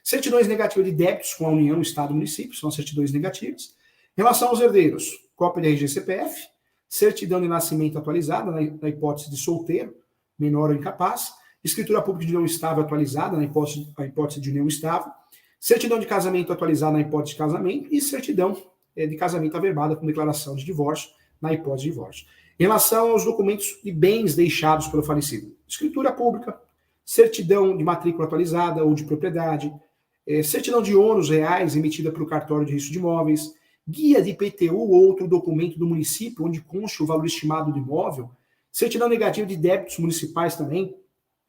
Certidões negativas de débitos com a União, Estado e Município, são as certidões negativas. Em relação aos herdeiros, cópia de RG CPF, certidão de nascimento atualizada na hipótese de solteiro, menor ou incapaz, escritura pública de união estável atualizada na hipótese de união estável, certidão de casamento atualizada na hipótese de casamento e certidão de casamento averbada com declaração de divórcio na hipótese de divórcio. Em relação aos documentos de bens deixados pelo falecido, escritura pública, certidão de matrícula atualizada ou de propriedade, certidão de ônus reais emitida pelo cartório de registro de imóveis, guia de IPTU ou outro documento do município onde conste o valor estimado do imóvel, certidão negativa de débitos municipais também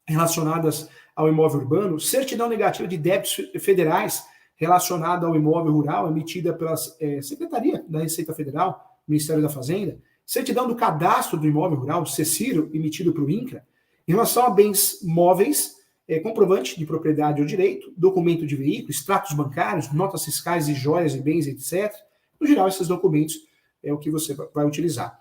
relacionadas ao imóvel urbano, certidão negativa de débitos federais relacionada ao imóvel rural emitida pela Secretaria da Receita Federal, Ministério da Fazenda, certidão do cadastro do imóvel rural, CECIRO, emitido para o INCRA. Em relação a bens móveis, comprovante de propriedade ou direito, documento de veículo, extratos bancários, notas fiscais de joias e bens, etc. No geral, esses documentos é o que você vai utilizar.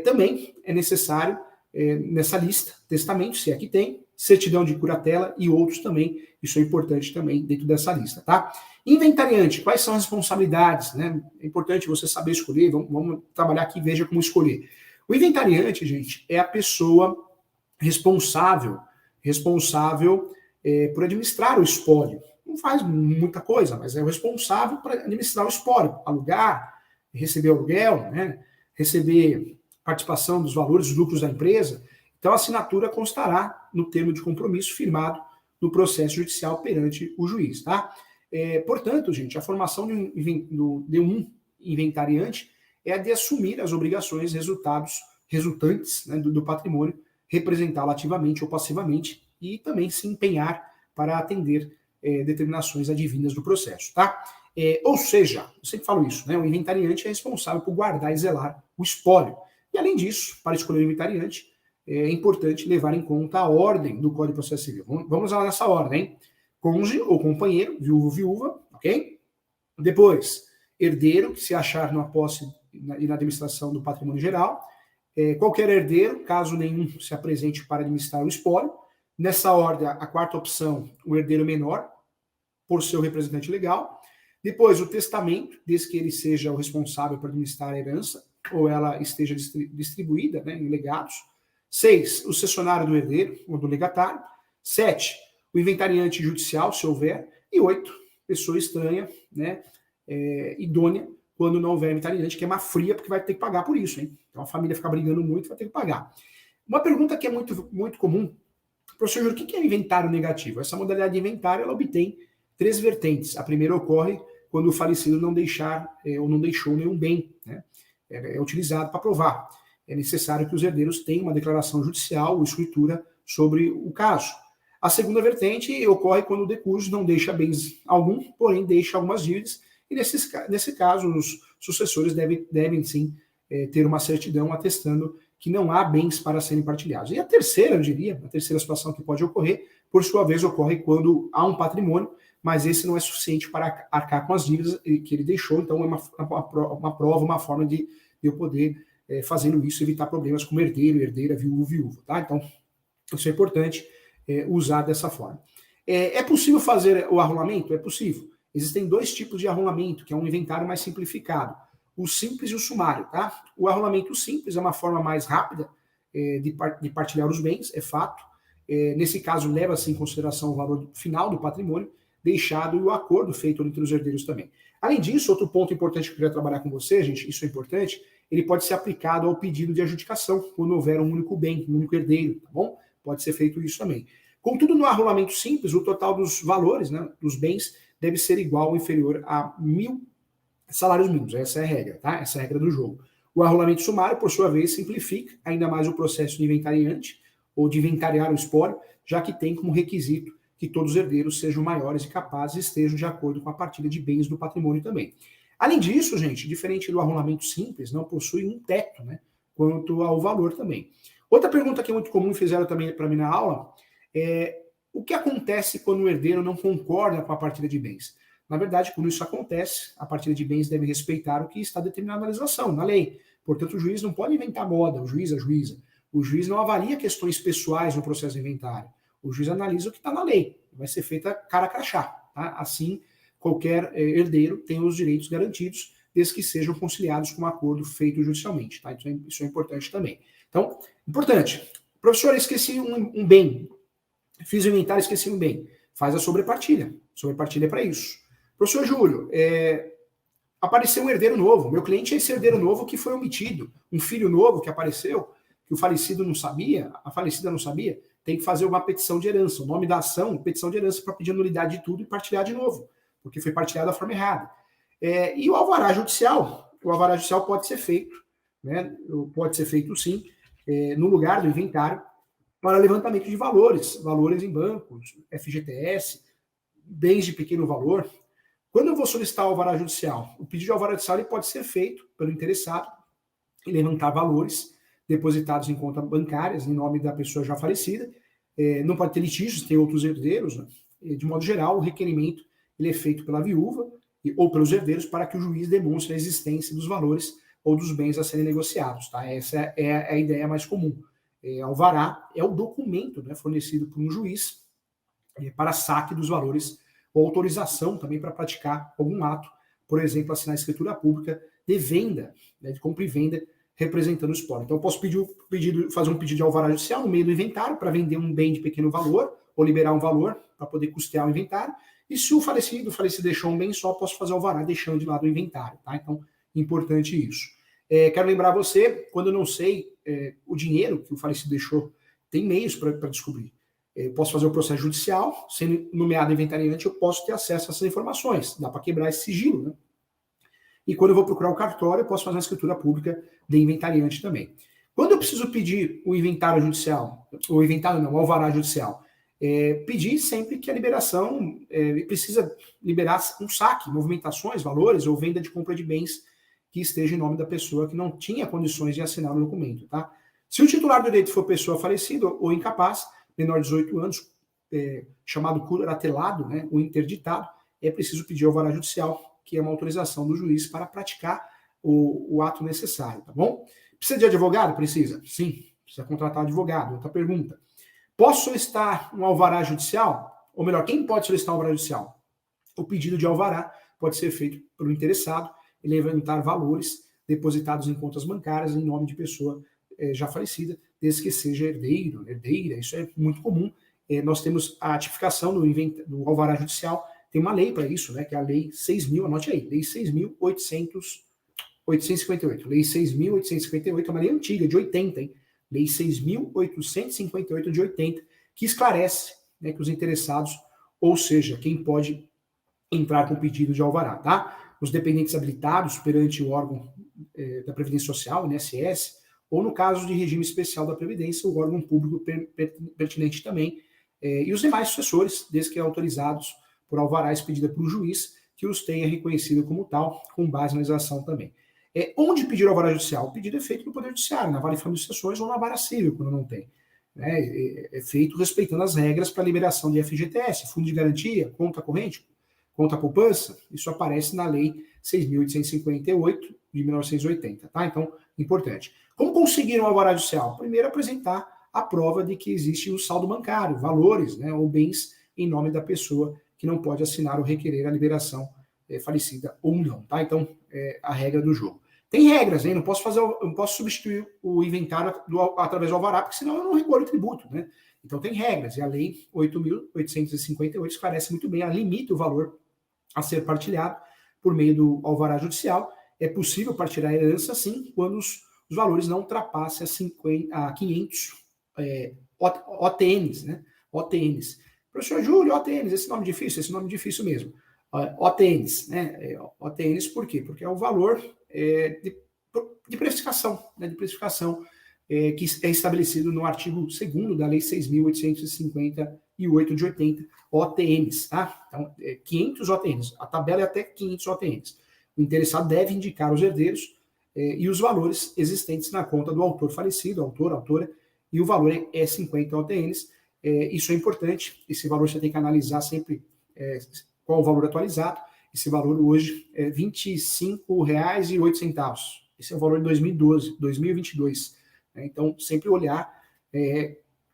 Também é necessário, nessa lista, testamento, se é que tem, certidão de curatela e outros também. Isso é importante também dentro dessa lista, tá? Inventariante, quais são as responsabilidades, né? É importante você saber escolher, vamos trabalhar aqui, veja como escolher. O inventariante, gente, é a pessoa responsável por administrar o espólio. Não faz muita coisa, mas é o responsável por administrar o espólio, alugar, receber aluguel, né? Receber participação dos valores, dos lucros da empresa. Então, a assinatura constará no termo de compromisso firmado no processo judicial perante o juiz, tá? Portanto, gente, a formação de um inventariante é a de assumir as obrigações resultantes, né, do patrimônio, representá-lo ativamente ou passivamente e também se empenhar para atender determinações advindas do processo, tá? Ou seja, eu sempre falo isso, né? O inventariante é responsável por guardar e zelar o espólio. E além disso, para escolher o inventariante, é importante levar em conta a ordem do Código de Processo Civil. Vamos lá nessa ordem, hein? Cônjuge ou companheiro, viúvo ou viúva, ok? Depois, herdeiro, que se achar numa posse e na administração do patrimônio geral. Qualquer herdeiro, caso nenhum se apresente para administrar o espólio. Nessa ordem, a quarta opção, o herdeiro menor, por seu representante legal. Depois, o testamento, desde que ele seja o responsável por administrar a herança, ou ela esteja distribuída, né, em legados. 6, o cessionário do herdeiro, ou do legatário. 7, o inventariante judicial, se houver. E 8, pessoa estranha, né, idônea, quando não houver inventariante, que é uma fria, porque vai ter que pagar por isso, hein? Então a família fica brigando muito, vai ter que pagar. Uma pergunta que é muito comum, professor Júlio, o que é inventário negativo? Essa modalidade de inventário, ela obtém 3 vertentes. A primeira ocorre quando o falecido não deixar ou não deixou nenhum bem, né? É utilizado para provar. É necessário que os herdeiros tenham uma declaração judicial ou escritura sobre o caso. A segunda vertente ocorre quando o decurso não deixa bens algum, porém deixa algumas dívidas, e nesse caso os sucessores devem sim ter uma certidão atestando que não há bens para serem partilhados. E a terceira, eu diria, a terceira situação que pode ocorrer, por sua vez, ocorre quando há um patrimônio, mas esse não é suficiente para arcar com as dívidas que ele deixou, então é uma prova, uma forma de eu poder, fazendo isso, evitar problemas como herdeiro, herdeira, viúvo, tá? Então, isso é importante usar dessa forma. É possível fazer o arrolamento? É possível. Existem 2 tipos de arrolamento, que é um inventário mais simplificado. O simples e o sumário, tá? O arrolamento simples é uma forma mais rápida de partilhar os bens, é fato. Nesse caso, leva-se em consideração o valor final do patrimônio deixado e o acordo feito entre os herdeiros também. Além disso, outro ponto importante que eu queria trabalhar com você, gente, isso é importante, ele pode ser aplicado ao pedido de adjudicação, quando houver um único bem, um único herdeiro, tá bom? Pode ser feito isso também. Contudo, no arrolamento simples, o total dos valores, né, dos bens, deve ser igual ou inferior a 1.000 salários mínimos. Essa é a regra, tá? Essa é a regra do jogo. O arrolamento sumário, por sua vez, simplifica ainda mais o processo de inventariante, ou de inventariar o espólio, já que tem como requisito que todos os herdeiros sejam maiores e capazes e estejam de acordo com a partilha de bens do patrimônio também. Além disso, gente, diferente do arrolamento simples, não possui um teto, né, quanto ao valor também. Outra pergunta que é muito comum, fizeram também para mim na aula, é o que acontece quando o herdeiro não concorda com a partilha de bens? Na verdade, quando isso acontece, a partilha de bens deve respeitar o que está determinado na legislação, na lei. Portanto, o juiz não pode inventar moda, o juiz, a juíza. O juiz não avalia questões pessoais no processo de inventário. O juiz analisa o que está na lei. Vai ser feita cara a crachá. Tá? Assim, qualquer herdeiro tem os direitos garantidos, desde que sejam conciliados com um acordo feito judicialmente. Tá? Isso é importante também. Então, importante. Professor, esqueci um bem. Fiz o inventário, esqueci um bem. Faz a sobrepartilha. Sobrepartilha é para isso. Professor Júlio, apareceu um herdeiro novo. Meu cliente é esse herdeiro novo que foi omitido. Um filho novo que apareceu, que o falecido não sabia, a falecida não sabia, tem que fazer uma petição de herança. O nome da ação, petição de herança, para pedir a nulidade de tudo e partilhar de novo, porque foi partilhado da forma errada. E o alvará judicial pode ser feito, né? Pode ser feito sim, no lugar do inventário, para levantamento de valores em bancos, FGTS, bens de pequeno valor. Quando eu vou solicitar o alvará judicial, o pedido de alvará judicial ele pode ser feito pelo interessado e levantar valores depositados em contas bancárias em nome da pessoa já falecida. Não pode ter litígios, tem outros herdeiros. Né? De modo geral, o requerimento ele é feito pela viúva ou pelos herdeiros para que o juiz demonstre a existência dos valores ou dos bens a serem negociados. Tá? Essa é a ideia mais comum. Alvará é o documento, né, fornecido por um juiz para saque dos valores ou autorização também para praticar algum ato, por exemplo, assinar escritura pública de venda, né, de compra e venda, representando o espólio. Então, eu posso fazer um pedido de alvará judicial no meio do inventário para vender um bem de pequeno valor ou liberar um valor para poder custear o inventário. E se o falecido deixou um bem só, posso fazer alvará deixando de lado o inventário. Tá? Então, importante isso. Quero lembrar você, quando eu não sei o dinheiro que o falecido deixou, tem meios para descobrir. Eu posso fazer o processo judicial, sendo nomeado inventariante, eu posso ter acesso a essas informações. Dá para quebrar esse sigilo, né? E quando eu vou procurar o cartório, eu posso fazer uma escritura pública de inventariante também. Quando eu preciso pedir o inventário judicial, o inventário não, o alvará judicial, pedir sempre que a liberação precisa liberar um saque, movimentações, valores ou venda de compra de bens que esteja em nome da pessoa que não tinha condições de assinar o documento. Tá? Se o titular do direito for pessoa falecida ou incapaz, menor de 18 anos, chamado curatelado, né, ou interditado, é preciso pedir ao alvará judicial, que é uma autorização do juiz para praticar o ato necessário, tá bom? Precisa de advogado? Precisa. Sim, precisa contratar advogado. Outra pergunta. Posso solicitar um alvará judicial? Ou melhor, quem pode solicitar um alvará judicial? O pedido de alvará pode ser feito pelo interessado e levantar valores depositados em contas bancárias em nome de pessoa já falecida, desde que seja herdeiro, herdeira, isso é muito comum. Nós temos a tipificação do alvará judicial, tem uma lei para isso, né, que é a Lei 6.000, anote aí, Lei 6.858. Lei 6.858 é uma lei antiga, de 80, hein? Lei 6.858 de 80, que esclarece, né, que os interessados, ou seja, quem pode entrar com pedido de alvará, tá? Os dependentes habilitados perante o órgão da Previdência Social, INSS, ou no caso de regime especial da Previdência, o órgão público pertinente também, e os demais sucessores, desde que autorizados por alvará expedida por um juiz que os tenha reconhecido como tal, com base na legislação também. Onde pedir alvará judicial? O pedido é feito no Poder Judiciário, na Vara de Família e Sucessões ou na Vara Civil, quando não tem. É feito respeitando as regras para liberação de FGTS, fundo de garantia, conta corrente, conta poupança, isso aparece na Lei 6.858 de 1980, tá? Então, importante. Como conseguir um alvará judicial? Primeiro, apresentar a prova de que existe um saldo bancário, valores, né, ou bens em nome da pessoa que não pode assinar ou requerer a liberação falecida ou não, tá? Então, a regra do jogo. Tem regras, hein? Não posso substituir o inventário através do alvará, porque senão eu não recolho o tributo, né? Então tem regras, e a Lei 8.858 esclarece muito bem, ela limita o valor a ser partilhado por meio do alvará judicial. É possível partilhar a herança, sim, quando os valores não ultrapassem a 500 OTNs, né? OTNs. Professor Júlio, OTNs, esse nome difícil mesmo. OTNs, né? OTNs por quê? Porque é o valor de precificação, né? De precificação que é estabelecido no artigo 2º da Lei 6.858 de 80, OTNs, tá? Então, 500 OTNs, a tabela é até 500 OTNs. O interessado deve indicar os herdeiros e os valores existentes na conta do autor falecido, autor, autora, e o valor é 50 OTNs. Isso é importante, esse valor você tem que analisar sempre qual o valor atualizado. Esse valor hoje é R$ 25,08. Esse é o valor de 2022. Então, sempre olhar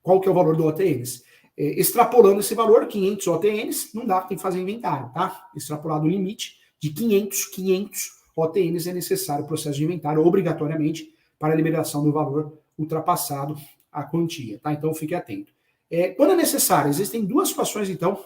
qual que é o valor do OTNs. Extrapolando esse valor, 500 OTNs, não dá, tem que fazer inventário, tá? Extrapolado o limite de 500 OTNs é necessário o processo de inventário, obrigatoriamente, para a liberação do valor ultrapassado a quantia, tá? Então, fique atento. Quando é necessário, existem duas situações, então,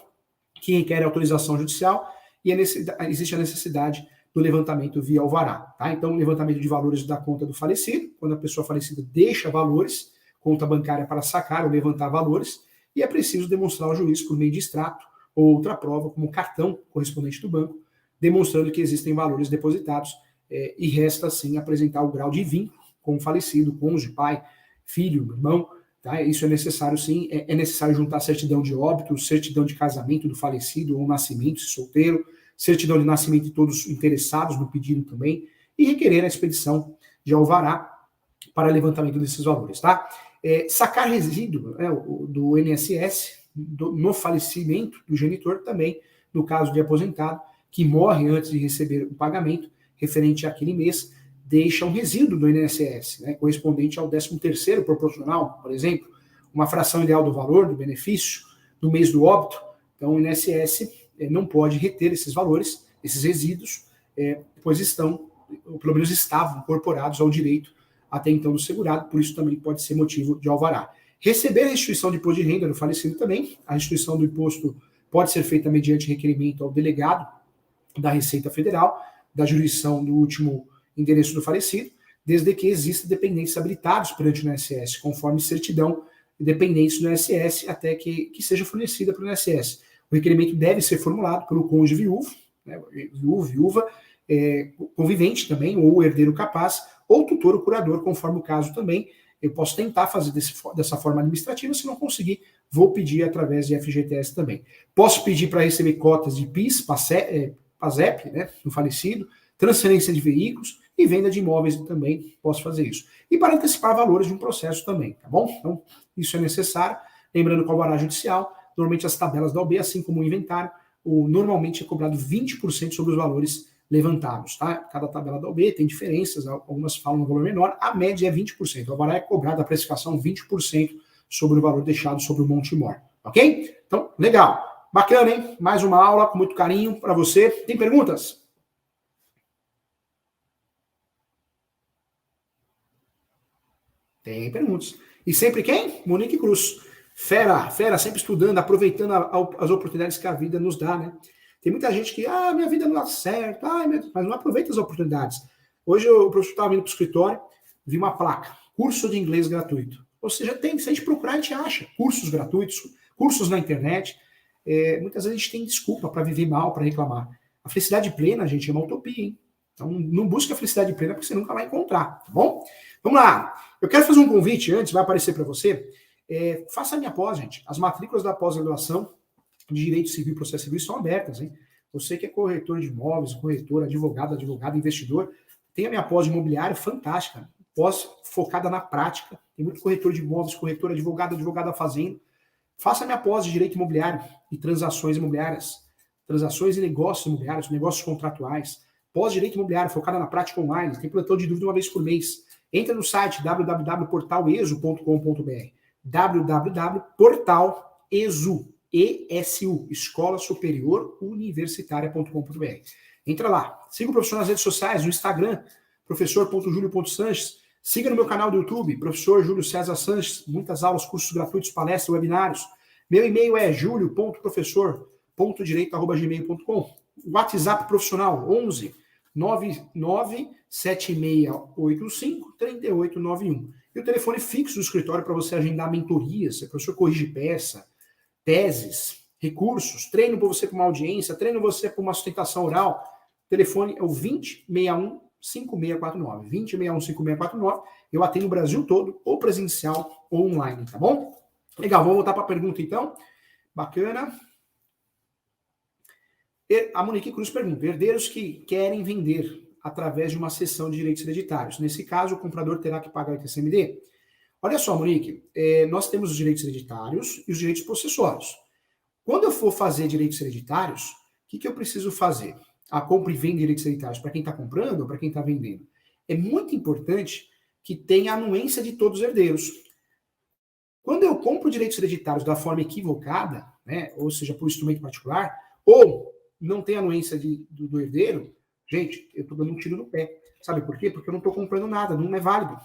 que requerem autorização judicial e existe a necessidade do levantamento via alvará, tá? Então, levantamento de valores da conta do falecido, quando a pessoa falecida deixa valores, conta bancária para sacar ou levantar valores, e é preciso demonstrar ao juiz por meio de extrato ou outra prova, como cartão correspondente do banco, demonstrando que existem valores depositados, e resta, assim, apresentar o grau de vínculo com o falecido, cônjuge, pai, filho, irmão, tá? Isso é necessário, sim. É necessário juntar certidão de óbito, certidão de casamento do falecido ou nascimento, se solteiro, certidão de nascimento de todos interessados no pedido também, e requerer a expedição de alvará para levantamento desses valores, tá? Sacar resíduo, né, do INSS no falecimento do genitor também, no caso de aposentado, que morre antes de receber o pagamento referente àquele mês, deixa um resíduo do INSS, né, correspondente ao 13º proporcional, por exemplo, uma fração ideal do valor, do benefício, do mês do óbito. Então, o INSS não pode reter esses valores, esses resíduos, pois estão, ou pelo menos estavam, incorporados ao direito até então do segurado, por isso também pode ser motivo de alvará. Receber a restituição de imposto de renda do falecido também, a restituição do imposto pode ser feita mediante requerimento ao delegado da Receita Federal, da jurisdição do último endereço do falecido, desde que existam dependentes habilitados perante o INSS, conforme certidão de dependentes do INSS, até que seja fornecida pelo INSS. O requerimento deve ser formulado pelo cônjuge viúvo, né, viúva, convivente também, ou herdeiro capaz, ou tutor ou curador, conforme o caso também. Eu posso tentar fazer dessa forma administrativa, se não conseguir, vou pedir através de FGTS também. Posso pedir para receber cotas de PIS, PASEP, né, do falecido, transferência de veículos e venda de imóveis também posso fazer isso. E para antecipar valores de um processo também, tá bom? Então, isso é necessário. Lembrando que o alvará judicial, normalmente as tabelas da OB, assim como o inventário, normalmente é cobrado 20% sobre os valores levantados, tá? Cada tabela da OB tem diferenças, algumas falam um valor menor, a média é 20%. O Alvará é cobrado a precificação 20% sobre o valor deixado sobre o Montemor, ok? Então, legal. Bacana, hein? Mais uma aula com muito carinho para você. Tem perguntas? Tem perguntas. E sempre quem? Monique Cruz. Fera, sempre estudando, aproveitando as oportunidades que a vida nos dá, né? Tem muita gente que, minha vida não dá certo, mas não aproveita as oportunidades. Hoje o professor estava vindo para o escritório, vi uma placa, curso de inglês gratuito. Ou seja, se a gente procurar, a gente acha cursos gratuitos, cursos na internet. Muitas vezes a gente tem desculpa para viver mal, para reclamar. A felicidade plena, gente, é uma utopia, hein? Então não busque a felicidade plena porque você nunca vai encontrar, tá bom? Vamos lá. Eu quero fazer um convite antes, vai aparecer para você. Faça a minha pós, gente. As matrículas da pós-graduação de Direito Civil e Processo Civil estão abertas, hein? Você que é corretor de imóveis, corretor, advogado, investidor, tem a minha pós de imobiliário fantástica. Pós focada na prática. Tem muito corretor de imóveis, corretor, advogado da fazenda. Faça a minha pós de Direito Imobiliário e Transações Imobiliárias. Transações e negócios imobiliários, negócios contratuais. Pós-direito imobiliário, focada na prática online. Tem plantão de dúvida uma vez por mês. Entra no site www.portalesu.com.br www.portalesu, ESU, Escola Superior Universitária.com.br. Entra lá. Siga o professor nas redes sociais, no Instagram, professor.julio.sanches. Siga no meu canal do YouTube, professor Júlio César Sanches. Muitas aulas, cursos gratuitos, palestras, webinários. Meu e-mail é julio.professor.direito@gmail.com. WhatsApp profissional 11 99685-3891. E o telefone fixo do escritório para você agendar mentorias, se o professor corrige peça, teses, recursos, treino para você para uma audiência, treino você para uma sustentação oral. O telefone é o 2061-5649. 2061-5649. Eu atendo o Brasil todo, ou presencial ou online, tá bom? Legal, vamos voltar para a pergunta então. Bacana. A Monique Cruz pergunta: herdeiros que querem vender através de uma cessão de direitos hereditários. Nesse caso, o comprador terá que pagar o ITCMD? Olha só, Monique, nós temos os direitos hereditários e os direitos possessórios. Quando eu for fazer direitos hereditários, o que eu preciso fazer? A compra e venda de direitos hereditários para quem está comprando ou para quem está vendendo? É muito importante que tenha a anuência de todos os herdeiros. Quando eu compro direitos hereditários da forma equivocada, né, ou seja, por instrumento particular, ou não tem anuência do herdeiro, gente, eu estou dando um tiro no pé. Sabe por quê? Porque eu não estou comprando nada, não é válido.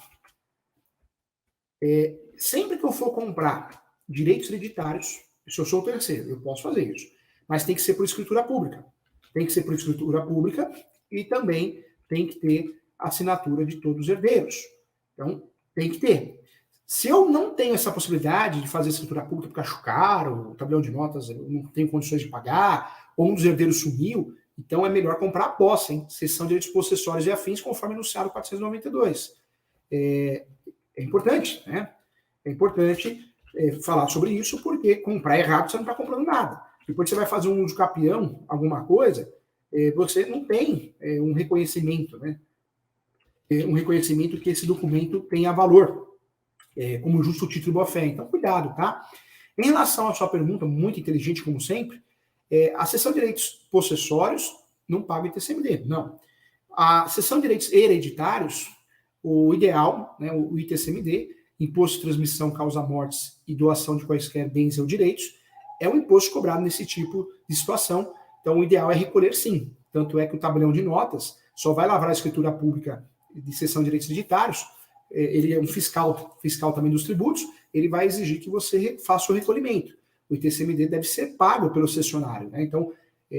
Sempre que eu for comprar direitos hereditários, se eu sou o terceiro, eu posso fazer isso. Mas tem que ser por escritura pública. Tem que ser por escritura pública e também tem que ter assinatura de todos os herdeiros. Então, tem que ter. Se eu não tenho essa possibilidade de fazer escritura pública porque acho caro, o tabelião de notas eu não tenho condições de pagar, ou um dos herdeiros sumiu, então é melhor comprar a posse, hein? Cessão de direitos possessórios e afins, conforme anunciado 492. É importante, né? É importante falar sobre isso, porque comprar errado você não está comprando nada. Depois você vai fazer um uso capião, alguma coisa, você não tem um reconhecimento, né? Um reconhecimento que esse documento tenha valor, como justo título e boa-fé. Então, cuidado, tá? Em relação à sua pergunta, muito inteligente, como sempre, a cessão de direitos possessórios não paga ITCMD, não. A cessão de direitos hereditários, o ideal, né, o ITCMD, Imposto de Transmissão, Causa Mortes e Doação de quaisquer bens ou direitos, é um imposto cobrado nesse tipo de situação. Então, o ideal é recolher sim. Tanto é que o tabelião de notas só vai lavrar a escritura pública de cessão de direitos hereditários, ele é um fiscal também dos tributos, ele vai exigir que você faça o recolhimento. O ITCMD deve ser pago pelo cessionário, né? Então,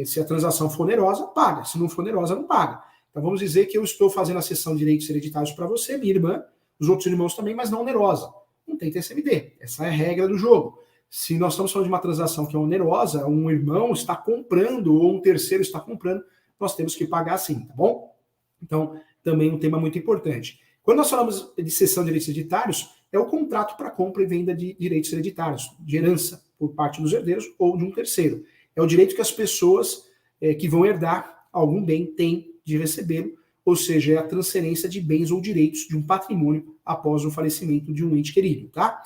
se a transação for onerosa, paga. Se não for onerosa, não paga. Então, vamos dizer que eu estou fazendo a cessão de direitos hereditários para você, minha irmã, os outros irmãos também, mas não onerosa. Não tem ITCMD. Essa é a regra do jogo. Se nós estamos falando de uma transação que é onerosa, um irmão está comprando ou um terceiro está comprando, nós temos que pagar sim, tá bom? Então, também um tema muito importante. Quando nós falamos de cessão de direitos hereditários, é o contrato para compra e venda de direitos hereditários, de herança por parte dos herdeiros ou de um terceiro. É o direito que as pessoas que vão herdar algum bem têm de recebê-lo, ou seja, é a transferência de bens ou direitos de um patrimônio após o falecimento de um ente querido, tá?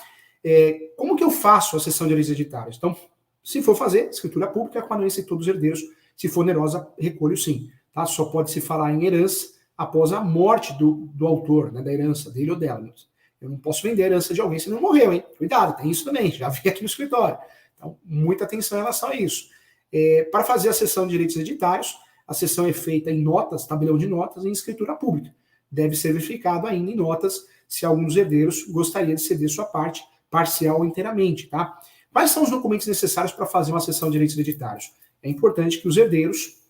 Como que eu faço a cessão de direitos hereditários? Então, se for fazer, escritura pública com a anuência de todos os herdeiros. Se for onerosa, recolho sim. tá? Só pode se falar em herança após a morte do autor, né, da herança dele ou dela. Eu não posso vender a herança de alguém se não morreu, hein? Cuidado, tem isso também, já vi aqui no escritório. Então, muita atenção em relação a isso. Para fazer a cessão de direitos hereditários, a cessão é feita em notas, tabelião de notas, em escritura pública. Deve ser verificado ainda em notas se algum dos herdeiros gostaria de ceder sua parte, parcial ou inteiramente, tá? Quais são os documentos necessários para fazer uma cessão de direitos hereditários? É importante que os herdeiros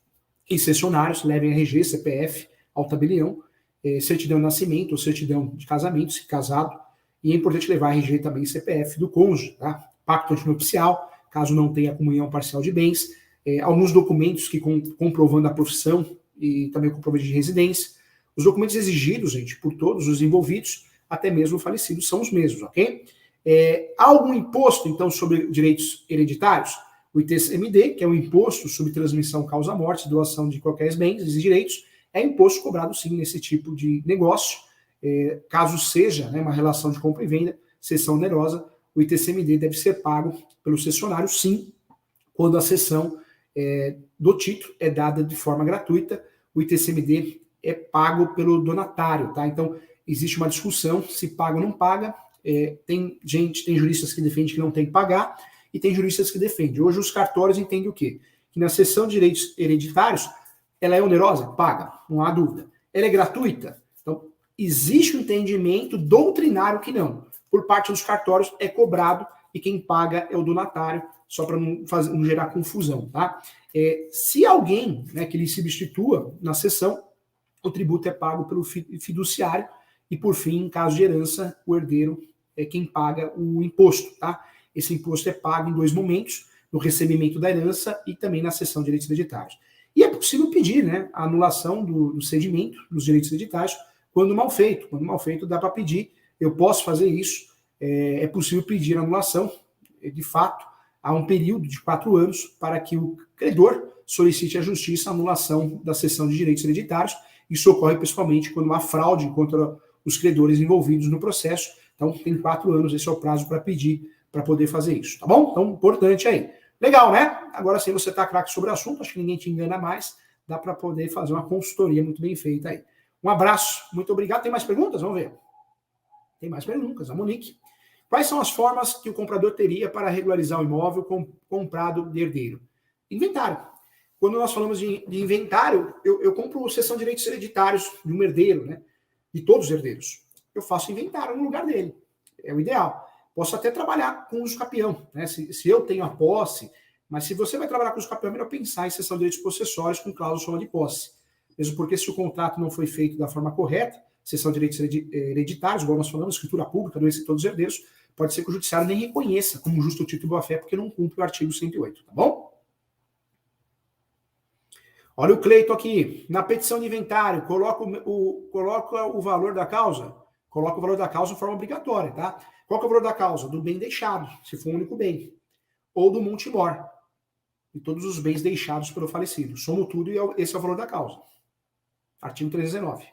e cessionários levem RG, CPF ao tabelião, certidão de nascimento ou certidão de casamento, se casado, e é importante levar RG também e CPF do cônjuge, tá? Pacto antinupcial, caso não tenha comunhão parcial de bens, alguns documentos que comprovando a profissão e também o comprovante de residência. Os documentos exigidos, gente, por todos os envolvidos, até mesmo falecidos, são os mesmos, ok? Há algum imposto, então, sobre direitos hereditários? O ITCMD, que é o Imposto sobre Transmissão Causa-Morte, doação de qualquer bens e direitos, é imposto cobrado, sim, nesse tipo de negócio. Caso seja, né, uma relação de compra e venda, cessão onerosa, o ITCMD deve ser pago pelo cessionário, sim, quando a cessão do título é dada de forma gratuita. O ITCMD é pago pelo donatário, tá? Então, existe uma discussão se paga ou não paga. Tem juristas que defendem que não tem que pagar e tem juristas que defendem. Hoje os cartórios entendem o quê? Que na cessão de direitos hereditários, ela é onerosa? Paga, não há dúvida. Ela é gratuita? Então, existe um entendimento doutrinário que não. Por parte dos cartórios é cobrado e quem paga é o donatário, só para não gerar confusão, tá? Se alguém, né, que lhe substitua na cessão, o tributo é pago pelo fiduciário e, por fim, em caso de herança, o herdeiro é quem paga o imposto, tá? Esse imposto é pago em 2 momentos, no recebimento da herança e também na cessão de direitos hereditários. E é possível pedir, né, a anulação do cedimento dos direitos hereditários quando mal feito. Quando mal feito, dá para pedir. Eu posso fazer isso. É possível pedir a anulação. De fato, há um período de 4 anos para que o credor solicite à justiça a anulação da cessão de direitos hereditários. Isso ocorre principalmente quando há fraude contra os credores envolvidos no processo. Então, tem 4 anos, esse é o prazo para pedir, para poder fazer isso, tá bom? Então, importante aí. Legal, né? Agora sim você está craque sobre o assunto, acho que ninguém te engana mais, dá para poder fazer uma consultoria muito bem feita aí. Um abraço, muito obrigado. Tem mais perguntas? Vamos ver. Tem mais perguntas, a Monique. Quais são as formas que o comprador teria para regularizar o imóvel comprado de herdeiro? Inventário. Quando nós falamos de inventário, eu compro cessão de direitos hereditários de um herdeiro, né? De todos os herdeiros. Eu faço inventário no lugar dele. É o ideal. Posso até trabalhar com uso capião, né? Se eu tenho a posse, mas se você vai trabalhar com uso capião, é melhor pensar em cessão de direitos possessórios com cláusula soma de posse. Mesmo porque se o contrato não foi feito da forma correta, cessão de direitos hereditários, igual nós falamos, escritura pública, doença de todos os herdeiros, pode ser que o judiciário nem reconheça como justo título de boa-fé, porque não cumpre o artigo 108, tá bom? Olha o Cleito aqui. Na petição de inventário, coloca o valor da causa. Coloca o valor da causa de forma obrigatória, tá? Qual que é o valor da causa? Do bem deixado, se for um único bem. Ou do multimor. E todos os bens deixados pelo falecido. Somo tudo e esse é o valor da causa. Artigo 319.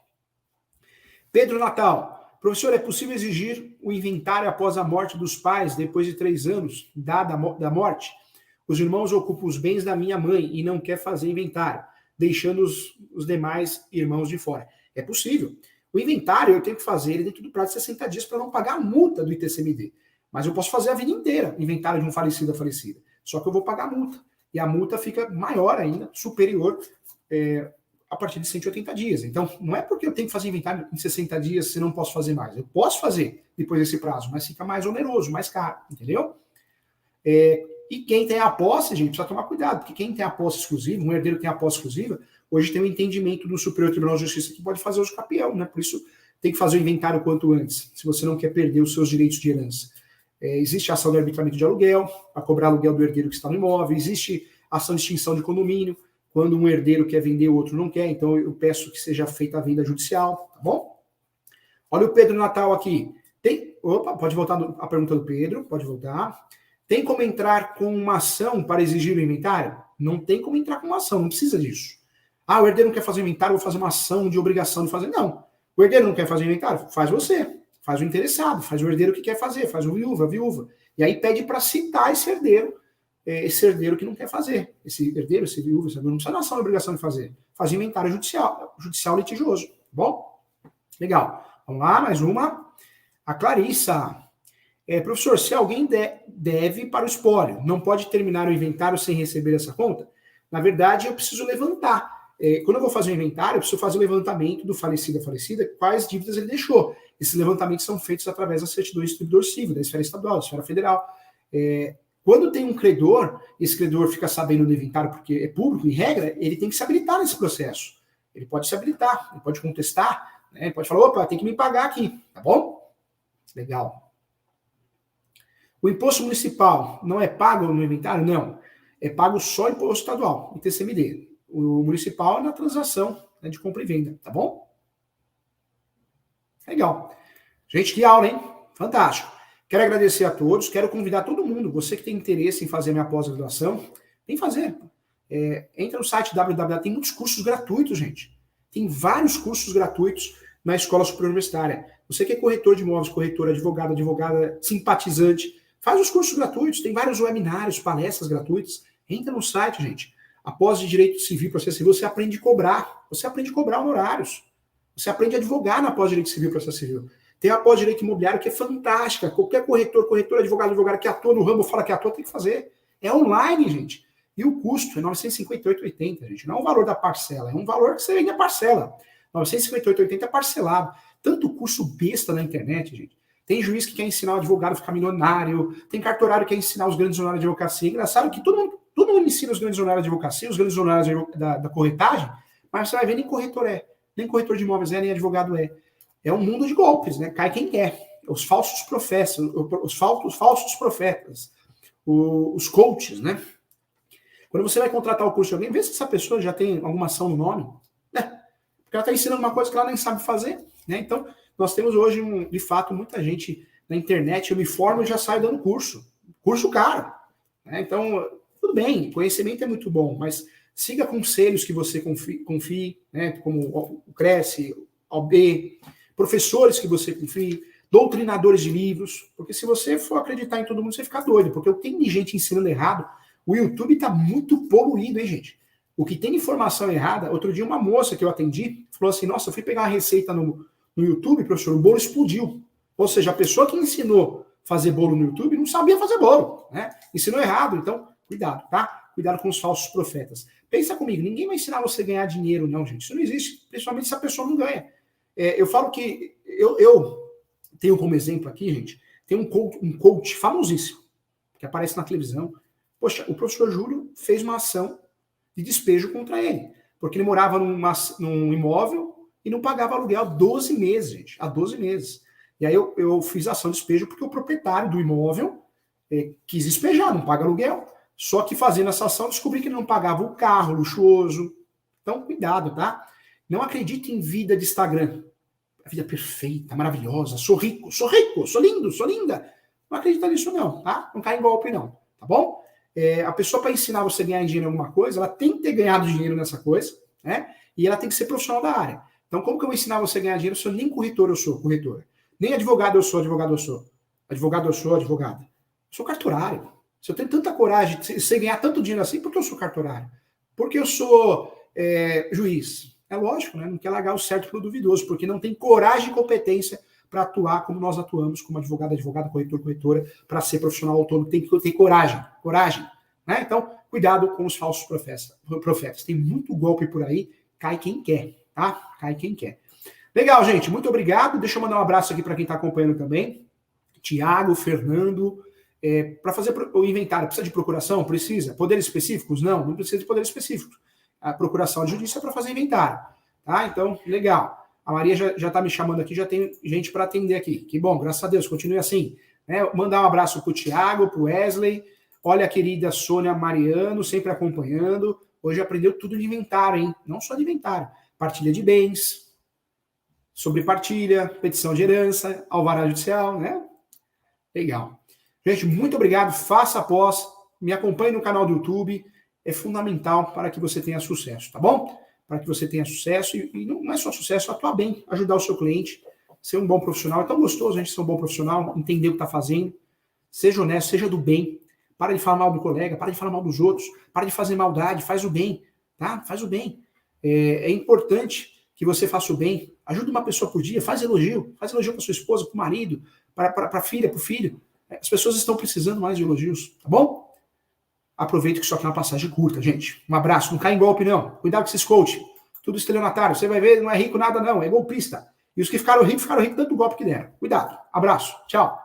Pedro Natal. Professor, é possível exigir o inventário após a morte dos pais, depois de 3 anos da morte? Os irmãos ocupam os bens da minha mãe e não quer fazer inventário, deixando os demais irmãos de fora. É possível. O inventário eu tenho que fazer ele dentro do prazo de 60 dias para não pagar a multa do ITCMD. Mas eu posso fazer a vida inteira, inventário de um falecido ou falecida. Só que eu vou pagar a multa. E a multa fica maior ainda, superior, a partir de 180 dias. Então, não é porque eu tenho que fazer inventário em 60 dias se não posso fazer mais. Eu posso fazer depois desse prazo, mas fica mais oneroso, mais caro, entendeu? E quem tem a posse, gente, precisa tomar cuidado, porque quem tem a posse exclusiva, um herdeiro tem a posse exclusiva, hoje tem um entendimento do Superior Tribunal de Justiça que pode fazer uso capião, né? Por isso tem que fazer o inventário quanto antes, se você não quer perder os seus direitos de herança. Existe a ação de arbitramento de aluguel, para cobrar aluguel do herdeiro que está no imóvel, existe ação de extinção de condomínio, quando um herdeiro quer vender, o outro não quer, então eu peço que seja feita a venda judicial, tá bom? Olha o Pedro Natal aqui. Pode voltar a pergunta do Pedro, pode voltar. Tem como entrar com uma ação para exigir o inventário? Não tem como entrar com uma ação, não precisa disso. O herdeiro não quer fazer inventário, vou fazer uma ação de obrigação de fazer. Não. O herdeiro não quer fazer inventário? Faz você. Faz o interessado, faz o herdeiro que quer fazer, faz o viúva, a viúva. E aí pede para citar esse herdeiro esse herdeiro que não quer fazer. Esse herdeiro, esse viúvo, não precisa da ação da obrigação de fazer. Fazer inventário judicial litigioso. Tá bom? Legal. Vamos lá, mais uma. A Clarissa. Professor, se alguém deve para o espólio, não pode terminar o inventário sem receber essa conta? Na verdade, eu preciso levantar. Quando eu vou fazer um inventário, eu preciso fazer o levantamento do falecido ou falecida, quais dívidas ele deixou. Esses levantamentos são feitos através das certidões do distribuidor civil, da esfera estadual, da esfera federal. Quando tem um credor, esse credor fica sabendo do inventário porque é público, em regra, ele tem que se habilitar nesse processo. Ele pode se habilitar, ele pode contestar, né? Ele pode falar, opa, tem que me pagar aqui, tá bom? Legal. O imposto municipal não é pago no inventário? Não. É pago só imposto estadual, ITCMD. O municipal é na transação, né, de compra e venda, tá bom? Legal. Gente, que aula, hein? Fantástico. Quero agradecer a todos, quero convidar todo mundo, você que tem interesse em fazer a minha pós-graduação, vem fazer. Entra no site www, tem muitos cursos gratuitos, gente. Tem vários cursos gratuitos na Escola Superior Universitária. Você que é corretor de imóveis, corretor, advogada, simpatizante, faz os cursos gratuitos, tem vários webinários, palestras gratuitas. Entra no site, gente. Após de Direito Civil, Processo Civil, você aprende a cobrar. Você aprende a cobrar honorários. Você aprende a advogar na pós-direito civil, processo civil. Tem a pós-direito imobiliário que é fantástica. Qualquer corretor, advogado que atua no ramo, fala que atua, tem que fazer. É online, gente. E o custo é R$ 958,80, gente. Não é o valor da parcela, é um valor que você vende a parcela. R$ 958,80 é parcelado. Tanto curso besta na internet, gente. Tem juiz que quer ensinar o advogado a ficar milionário. Tem cartorário que quer ensinar os grandes honorários de advocacia. Engraçado que todo mundo ensina os grandes honorários de advocacia, os grandes honorários da corretagem, mas você vai ver, nem corretor nem corretor de imóveis nem advogado É um mundo de golpes, né? Cai quem quer. Os falsos profetas, os coaches, né? Quando você vai contratar o curso de alguém, vê se essa pessoa já tem alguma ação no nome, né? Porque ela está ensinando uma coisa que ela nem sabe fazer, né? Então, nós temos hoje, de fato, muita gente na internet, eu me formo e já saio dando curso caro, né? Então, tudo bem, conhecimento é muito bom, mas siga conselhos que você confie, né? Como o Cresce, o OB, professores que você confie, doutrinadores de livros, porque se você for acreditar em todo mundo, você fica doido, porque o que tem de gente ensinando errado, o YouTube está muito poluído, hein, gente? O que tem de informação errada, outro dia uma moça que eu atendi falou assim, nossa, eu fui pegar uma receita no YouTube, professor, o bolo explodiu. Ou seja, a pessoa que ensinou a fazer bolo no YouTube não sabia fazer bolo, né? Ensinou errado, então, cuidado, tá? Cuidado com os falsos profetas. Pensa comigo, ninguém vai ensinar você a ganhar dinheiro, não, gente. Isso não existe, principalmente se a pessoa não ganha. Eu falo que eu tenho como exemplo aqui, gente, tem um coach famosíssimo, que aparece na televisão. Poxa, o professor Júlio fez uma ação de despejo contra ele, porque ele morava num imóvel e não pagava aluguel há 12 meses, gente, há 12 meses. E aí eu fiz ação de despejo porque o proprietário do imóvel quis despejar, não paga aluguel. Só que fazendo essa ação, descobri que ele não pagava o carro luxuoso. Então, cuidado, tá? Não acredite em vida de Instagram. A vida perfeita, maravilhosa, sou rico, sou lindo, sou linda. Não acredita nisso não, tá? Não cai em golpe não, tá bom? A pessoa, para ensinar você a ganhar dinheiro em alguma coisa, ela tem que ter ganhado dinheiro nessa coisa, né? E ela tem que ser profissional da área. Então, como que eu vou ensinar você a ganhar dinheiro se eu nem corretor eu sou, corretora? Nem advogado eu sou, advogado eu sou. Advogado eu sou, advogada. Eu sou cartorário. Se eu tenho tanta coragem de você ganhar tanto dinheiro assim, por que eu sou cartorário? Porque eu sou juiz. É lógico, né? Não quer largar o certo pelo duvidoso, porque não tem coragem e competência para atuar como nós atuamos, como advogado, corretor, corretora, para ser profissional autônomo, tem que ter coragem, né? Então, cuidado com os falsos profetas. Tem muito golpe por aí, cai quem quer, tá? Cai quem quer. Legal, gente, muito obrigado. Deixa eu mandar um abraço aqui para quem está acompanhando também. Tiago, Fernando. Para fazer o inventário, precisa de procuração? Precisa. Poderes específicos? Não precisa de poderes específicos. A procuração de justiça é para fazer inventário. Tá? Então, legal. A Maria já está me chamando aqui, já tem gente para atender aqui. Que bom, graças a Deus, continue assim. Né? Mandar um abraço para o Tiago, para o Wesley. Olha a querida Sônia Mariano, sempre acompanhando. Hoje aprendeu tudo de inventário, hein? Não só de inventário. Partilha de bens, sobrepartilha, petição de herança, alvará judicial, né? Legal. Gente, muito obrigado. Faça a pós. Me acompanhe no canal do YouTube. É fundamental para que você tenha sucesso, tá bom? Para que você tenha sucesso. E não é só sucesso, atuar bem, ajudar o seu cliente, ser um bom profissional. É tão gostoso a gente ser um bom profissional, entender o que está fazendo. Seja honesto, seja do bem. para de falar mal do colega, para de falar mal dos outros, para de fazer maldade, faz o bem, tá? Faz o bem. É importante que você faça o bem. Ajuda uma pessoa por dia, faz elogio para sua esposa, para o marido, para a filha, para o filho. As pessoas estão precisando mais de elogios, tá bom? Aproveita que isso aqui é uma passagem curta, gente. Um abraço, não cai em golpe não. Cuidado com esses coach. Tudo estelionatário. Você vai ver, não é rico nada não, é golpista. E os que ficaram ricos tanto golpe que deram. Cuidado. Abraço. Tchau.